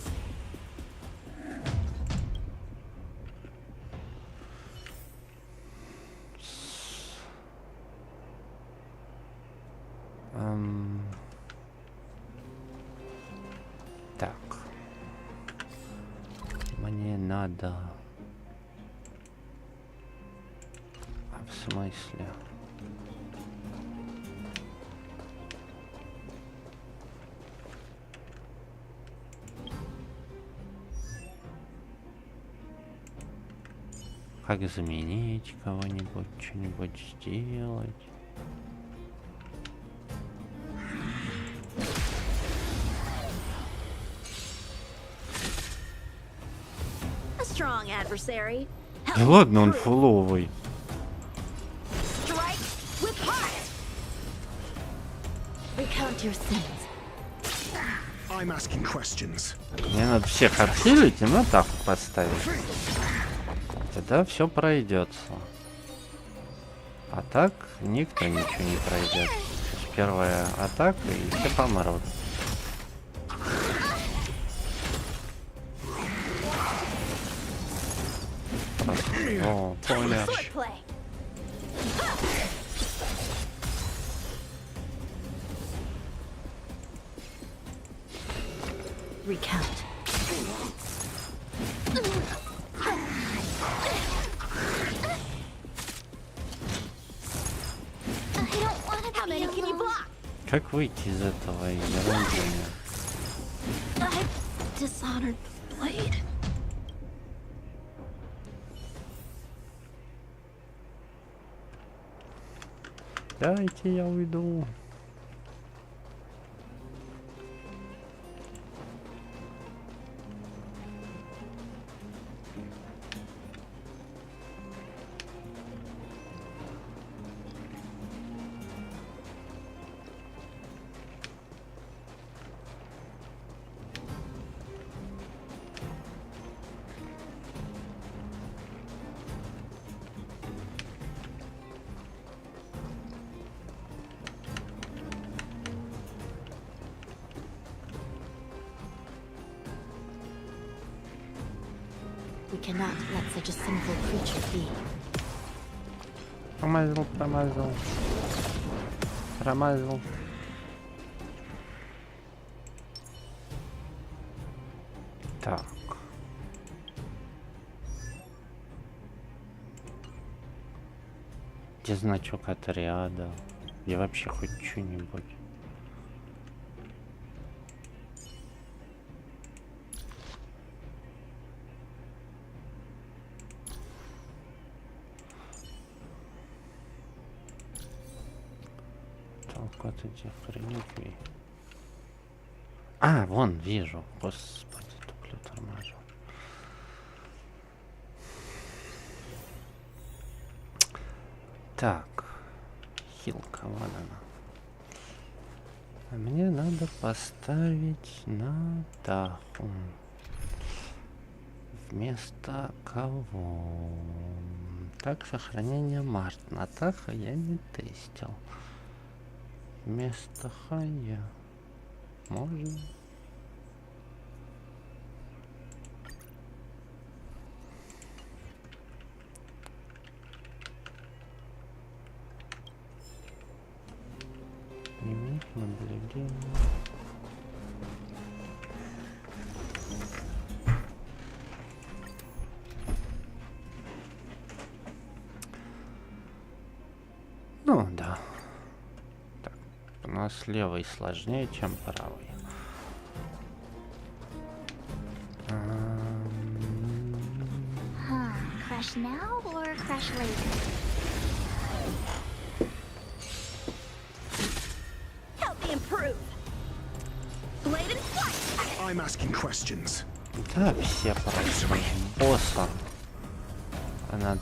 Так. Мне надо... А в смысле? Как заменить кого-нибудь, что-нибудь сделать? A strong adversary. Да ладно, он фуловый. Strike with heart. Recount your sins. I'm asking questions. Мне надо всех отхилить и на атаку поставить. Тогда все пройдется. А так никто ничего не пройдет. Первая атака и все помрут. О, понял. Recount. Как выйти из этого ерундения? I dishonored the blade. Дайте я уйду. We cannot let such a sinful creature be. Промазал. Так. Где значок отряда? Где вообще хоть что-нибудь? Вот эти реликвии. А, вон, вижу. Господи, туплю торможу. Так. Хилка, вот она. А мне надо поставить на даху. Вместо кого? Так, сохранение Март. На Таха я не тестил. Вместо Хая можно. Дневник наблюдения. Ну да. У нас левый сложнее, чем правый. Crush now or crush later? Help me improve. Blade and flight. I'm asking questions. Да, все просто босса. Она...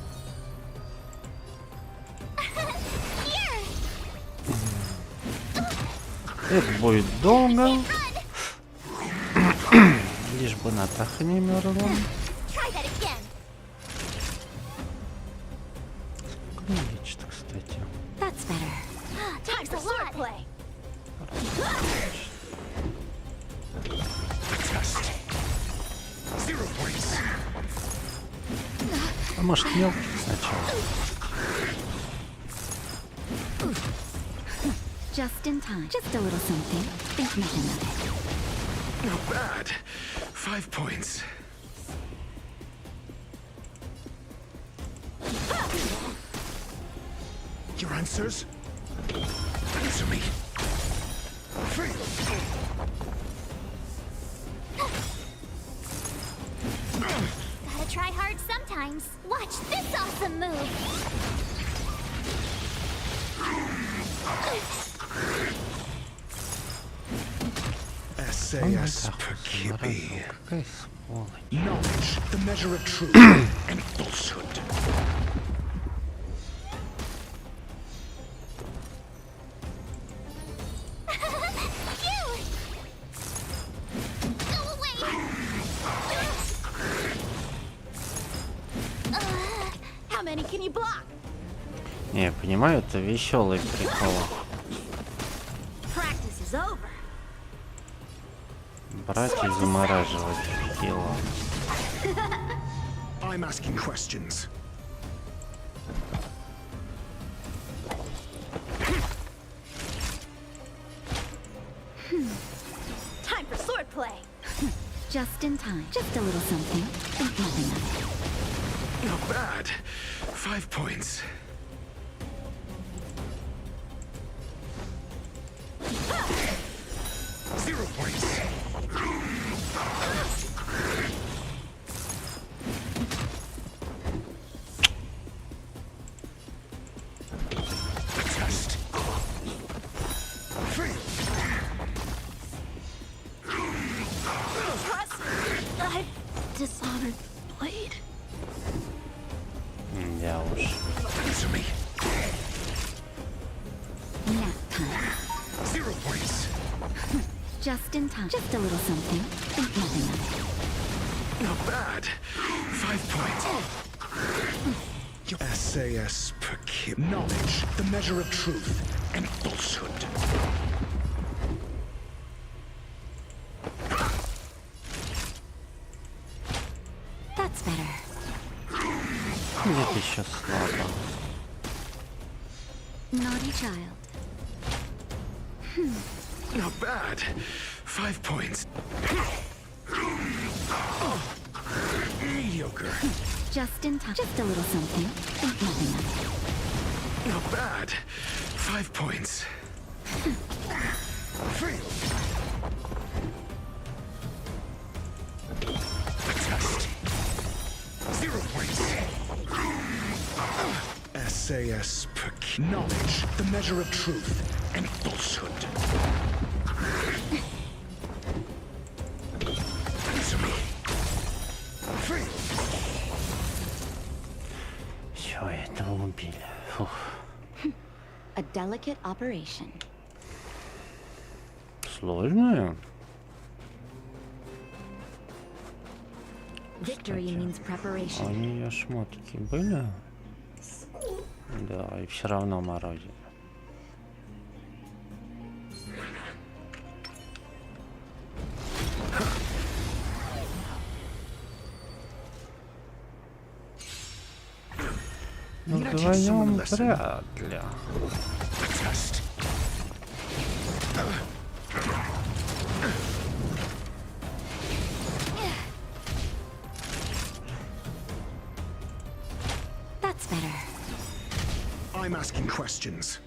Это будет долго. Лишь бы Натаха не мерзла. Сколько она лечит, кстати? Time for swordplay. А может мелкий сначала? Just in time. Just a little something. Think nothing of it. Not bad. 5 points. Your answers? Answer me. Gotta try hard sometimes. Watch this awesome move. SAS per Kippy. Knowledge, the measure of truth and falsehood. How many can you block? Не, я понимаю, это веселый прикол. Practice is over. Брать и замораживать хило. I'm asking questions. Time for swordplay. Just in time. Just a little something. Think nothing of it. Not bad. 5 points. points. Test. I've dishonored Blade. Я уж. Answer me. Nap time. 0 points. Just in time. Just a little something. Think nothing of it. Not bad. 5 points. SAS per kid. Knowledge, the measure of truth and falsehood. That's better. Нет, еще слабо. Naughty child. Not bad. 5 points. Mediocre. Just in time. Just a little something. Think nothing of it. Not bad. 5 points. Test. 0 points. SAS per knowledge, the measure of truth and falsehood. Answer me. Все, этого убили. Фух. A delicate operation. Сложная. Victory means А preparation. у нее шмотки были? Да, и все равно морозит. Ну, вдвоем вряд ли. That's better. I'm asking questions.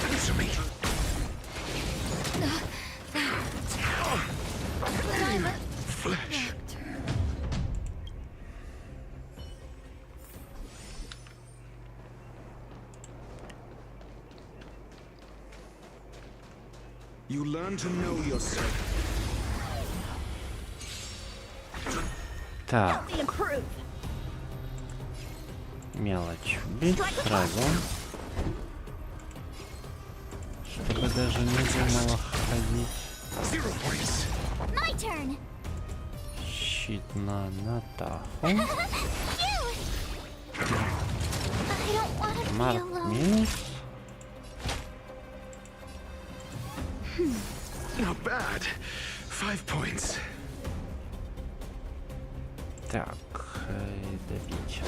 Answer me. Flesh. You learn to know yourself. Так, Help me improve. мелочь убить сразу. Чтобы даже не думала ходить. My turn. Щит на Натаху. I don't want to be Марк alone. минус. Not bad. 5 points. Так, добить.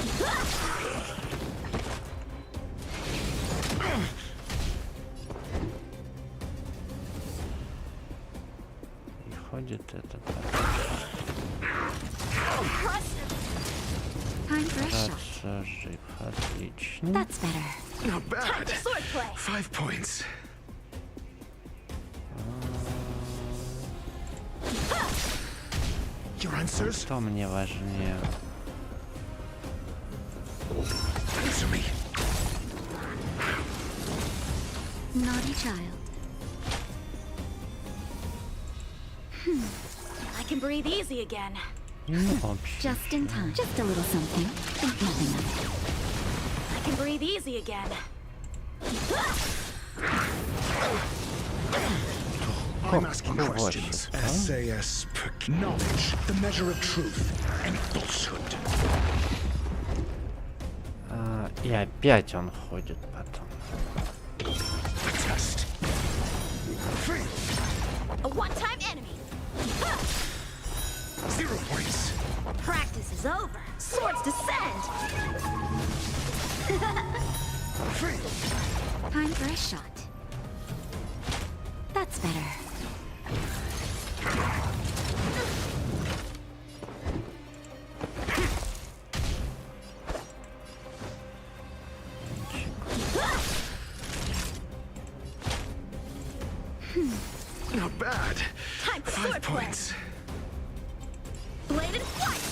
И ходит этот. Time for a shot. Кажется, жив. Отлично. That's better. Not bad. 5 points. Your answers? Что мне важнее? Answer me. Naughty child. I can breathe easy again. Ну, вообще. Just in time. Just a little something. Think nothing of it. I can breathe easy again. I'm asking questions. SAS per knowledge, the measure of truth and falsehood. И опять он ходит потом. Test. A one-time enemy. 0 points. Practice is over. Swords descend. Time for a shot. That's better. voice. Bladed flight!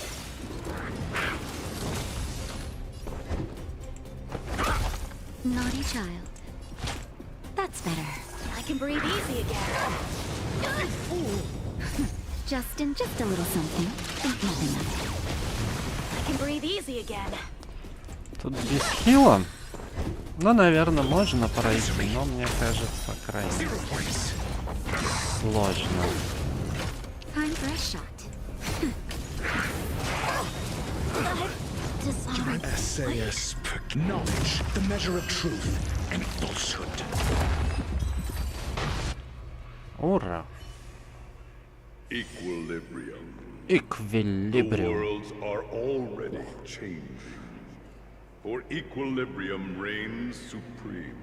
Naughty child. That's better. I can breathe easy again. Justin, just a little something. Think nothing of it. I can breathe easy again. Тут без хила. Ну, наверное, можно пройти, но мне кажется, крайне сложно. Time for a shot. Essayus, knowledge, the measure of truth and falsehood. Ура! Equilibrium. Equilibrium. The worlds are already changing. For equilibrium reigns supreme.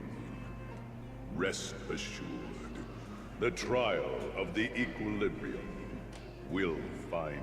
Rest assured, the trial of the equilibrium will find you.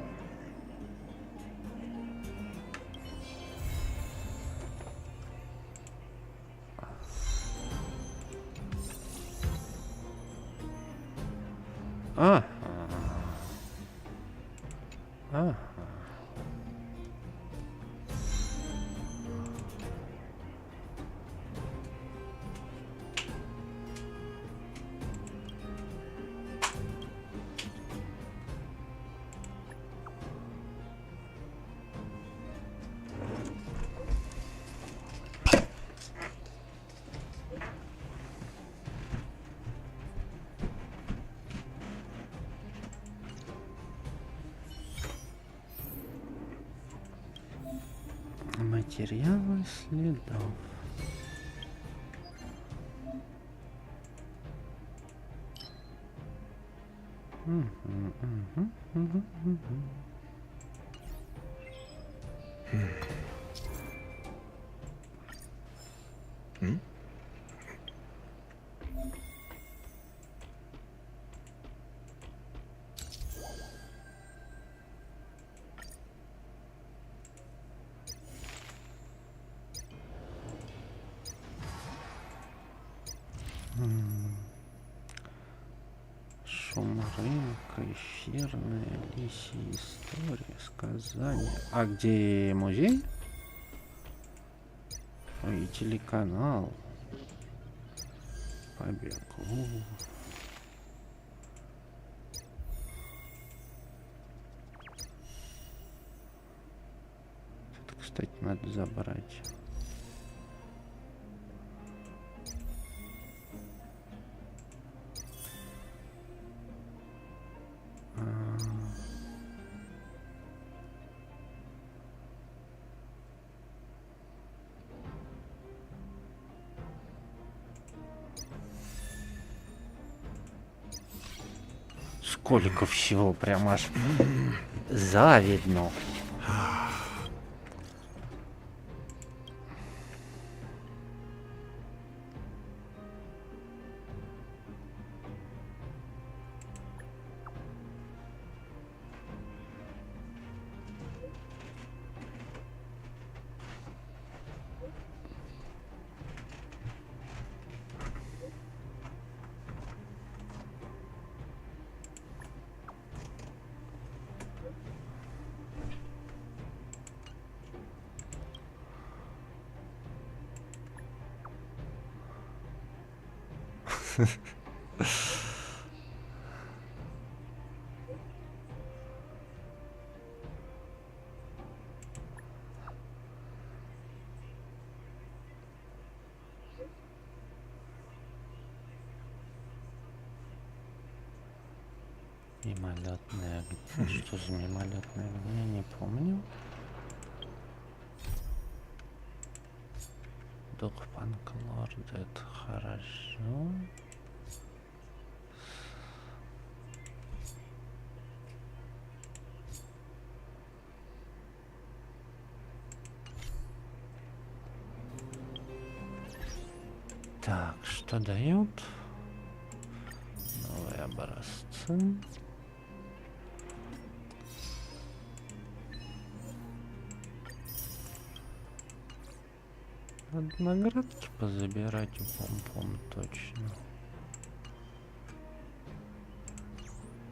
Материалы следов. Шум рынка, эфирная, лисья история, сказания. А где музей? Ой, телеканал. Побег. Это, кстати, надо забрать. Сколько всего, прям аж завидно. Мимолетное огня. Что за мимолетное огня? Не помню. Дух Панклорда, это хорошо. Так, что дают? Новые образцы. Надо наградки позабирать у пом-пом точно.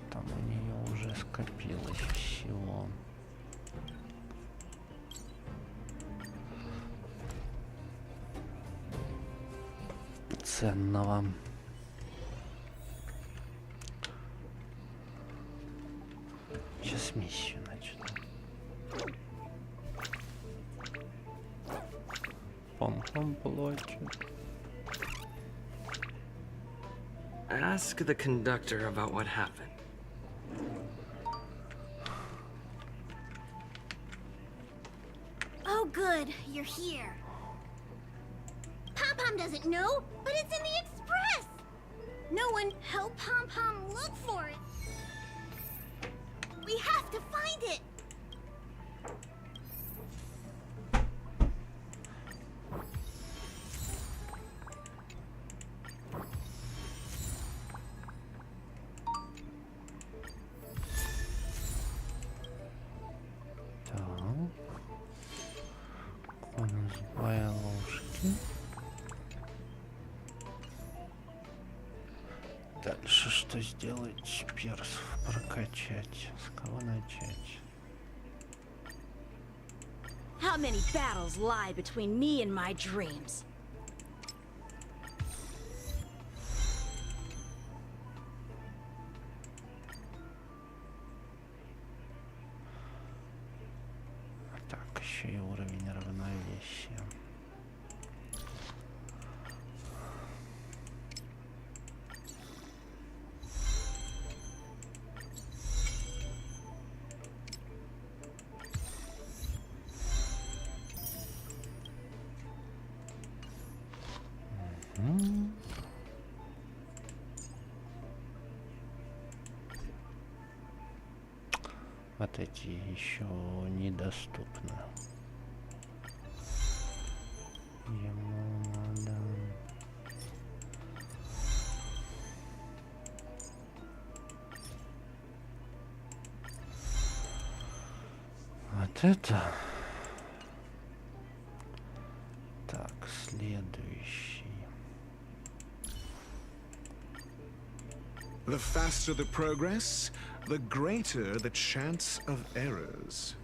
Там у нее уже уже скопилось всего. Ценного. Сейчас миссию начну. Пом-пом плачет. Ask the conductor about what happened. Oh, good. You're here. Pom-Pom doesn't know, but it's in the express. No one help Pom-Pom look for it. We have to find it. Дальше что сделать? Персов прокачать. С кого начать? How many battles lie between me and my dreams? Так, еще и уровень равновесия. Вот эти еще недоступны. Ему надо... Вот это... Так, следующий. The faster the progress, the greater the chance of errors.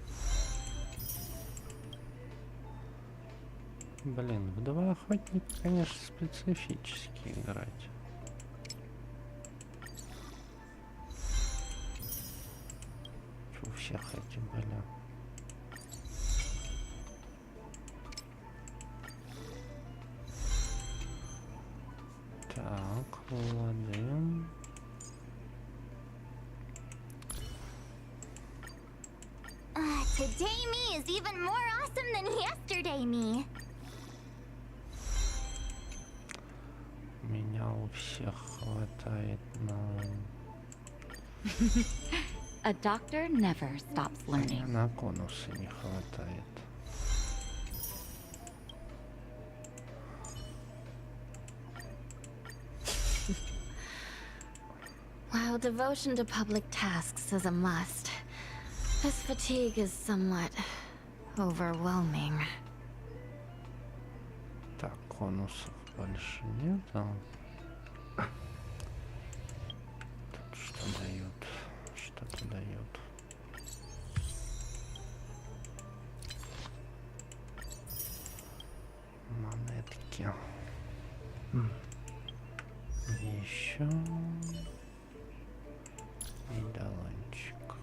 Блин, в два охотника, конечно, специфически играть. У всех эти были. Так, владеем. Today me is even more awesome than yesterday me. Меня у всех хватает на... A doctor never stops learning. На конусы не хватает. While devotion to public tasks is a must, this fatigue is somewhat overwhelming. Так, конусов больше нет. Тут что дают? Что-то дают. Монетки. Еще. Медалончик.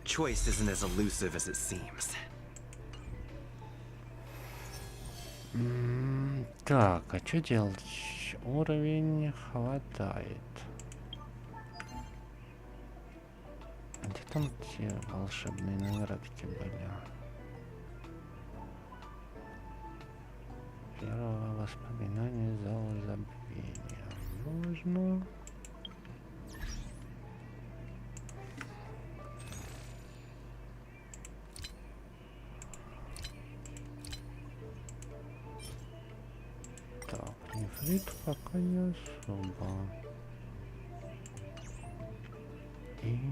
Choice isn't as elusive as it seems. Так, а что делать? Уровень хватает. Где там те волшебные наградки были? Первое воспоминание зала забвения. Можно. Так, нефрит пока не особо. И...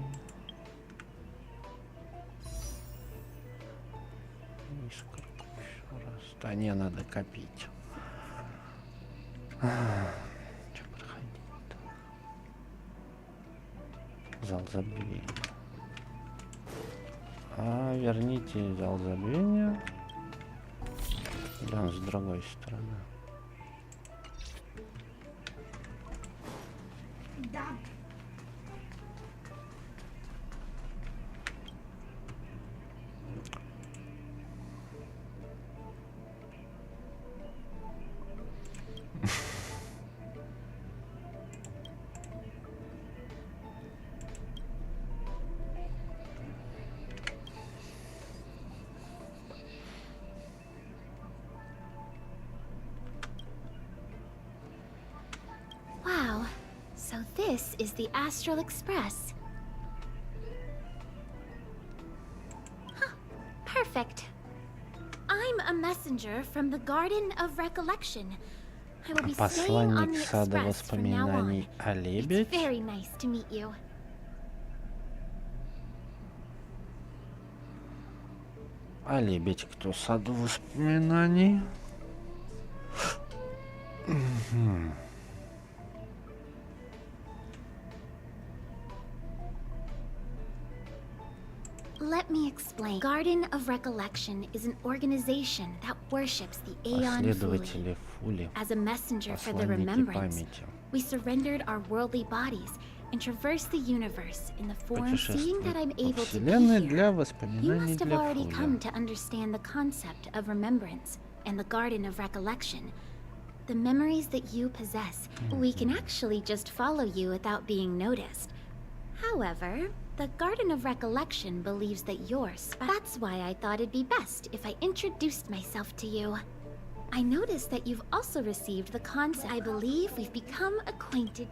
искорку еще раз. Да не, надо копить. Что проходить-то? Зал забвения. А верните зал забвения. Да, он с другой стороны. Wow, so this is the Astral Express. Huh, perfect. I'm a messenger from the Garden of Recollection. I will be staying on the Посланник сада express from now on. воспоминаний о лебедь. It's very nice to meet you. А лебедь кто? Саду воспоминаний. Let me explain. Garden of Recollection is an organization that worships the Aeon Fuli. Последователи Фули. As a messenger for the Посланники remembrance, памяти. we surrendered our worldly bodies and traversed the universe in the form seeing that I'm able to be Вселенной here. для You воспоминаний must have для already come Фули. to understand the concept of remembrance and the Garden of Recollection. The memories that you possess, we can actually just follow you without being noticed. However, the Garden of Recollection believes that you're special. That's why I thought it'd be best if I introduced myself to you. I noticed that you've also received the concept. I believe we've become acquainted.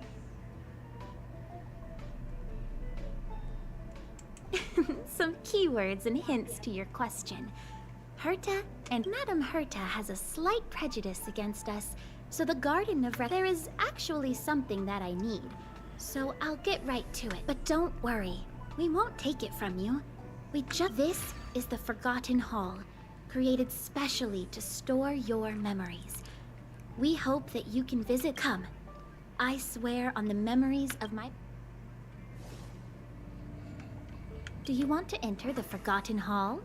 Some keywords and hints to your question. Herta and Madame Herta has a slight prejudice against us, so the Garden of There is actually something that I need, so I'll get right to it. But don't worry, we won't take it from you. This is the Forgotten Hall, created specially to store your memories. We hope that you can visit. Come, I swear on the memories of my... Do you want to enter the Forgotten Hall?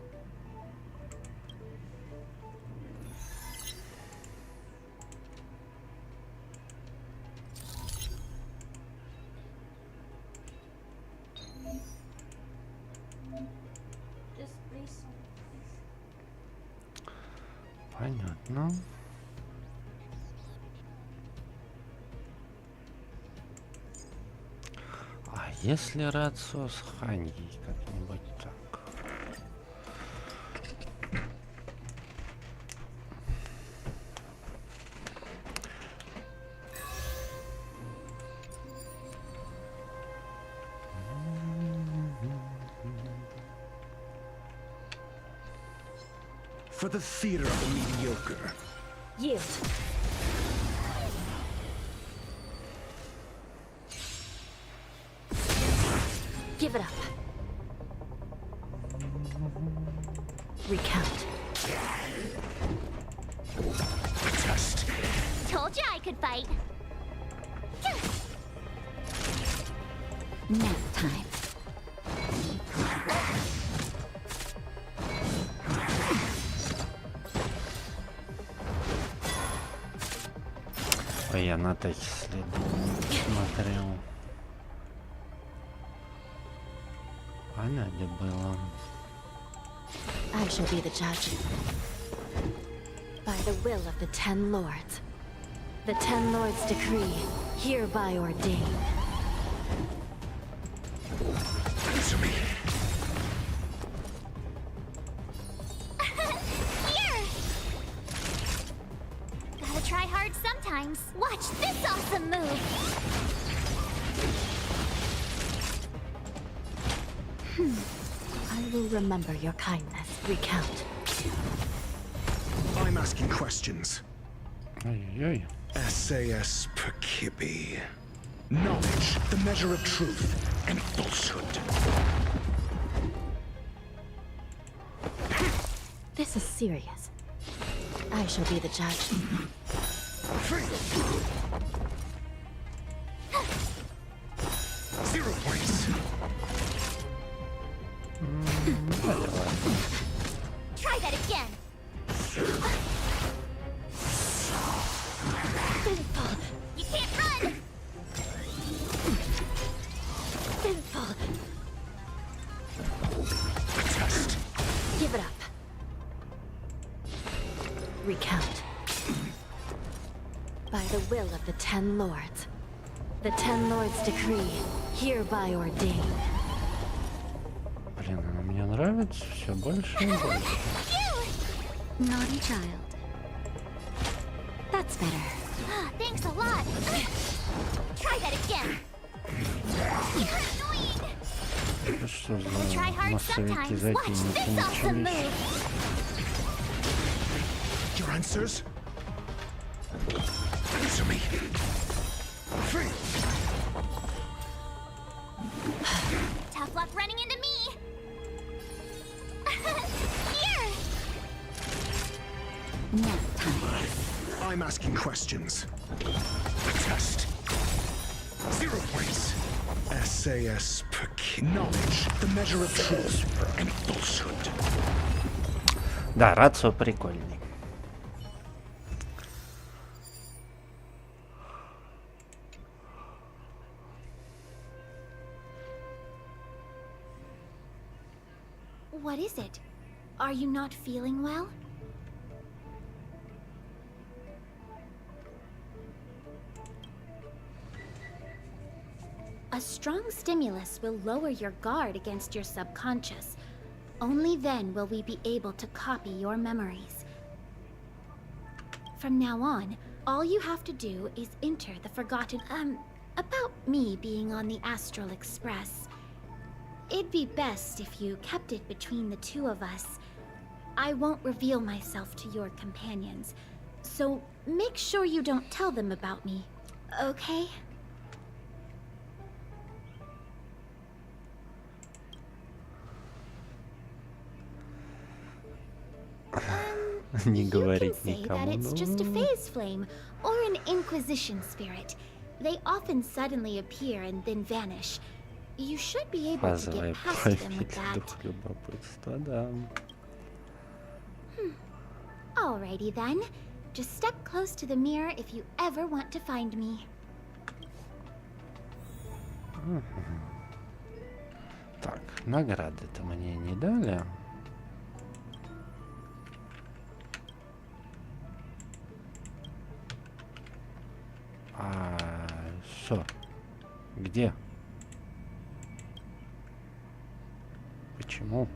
Понятно. А если рацию с Ханьей как-нибудь так? For the theater of the mediocre. Yield. Give it up. Recount. Test. Told you I could fight. Nap time. Ой, я на такие следы смотрел. А надо было. I shall be the judge. By the will of the 10 lords. The 10 lords' decree, hereby ordained. Answer me. Here! Gotta try hard sometimes. Watch this awesome move! I will remember your kindness. Recount. I'm asking questions. Ой-ой-ой. SAS Perkibi. Knowledge, the measure of truth and falsehood. This is serious. I shall be the judge. 0 points. sinful. Give it up. Recount. By the will of the Ten Lords. The Ten Lords decree, hereby ordain. Блин, она мне нравится все больше и больше. Naughty child. That's better. Thanks a lot. Try that again. You're annoying. Это что I try за hard массовики sometimes. за Watch этим this ничего awesome не move. Your answers? Answer me. Free. Tough luck running into me. Here. Nap time. I'm asking questions. Test. 0 points. SAS per knowledge, the measure of truth and falsehood. Да, рацио прикольный. What is it? Are you not feeling well? A strong stimulus will lower your guard against your subconscious. Only then will we be able to copy your memories. From now on, all you have to do is enter the forgotten, about me being on the Astral Express. It'd be best if you kept it between the two of us. I won't reveal myself to your companions, so make sure you don't tell them about me, okay? Не You говорить can say that никому. it's just a Ну, phase flame or an inquisition spirit. They often suddenly appear and then vanish. You should be able to Фазовое get past them with проявление that. дух любопытства, да. Alrighty then. Just step close to the mirror if you ever want to find me. Так, награды-то мне не дали. Что? Где? Почему?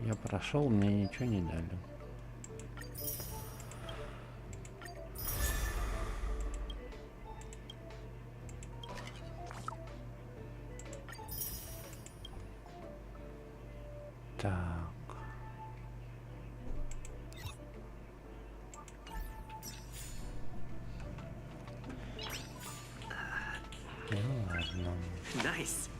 Я прошел, мне ничего не дали. Так. Ну ладно. Nice.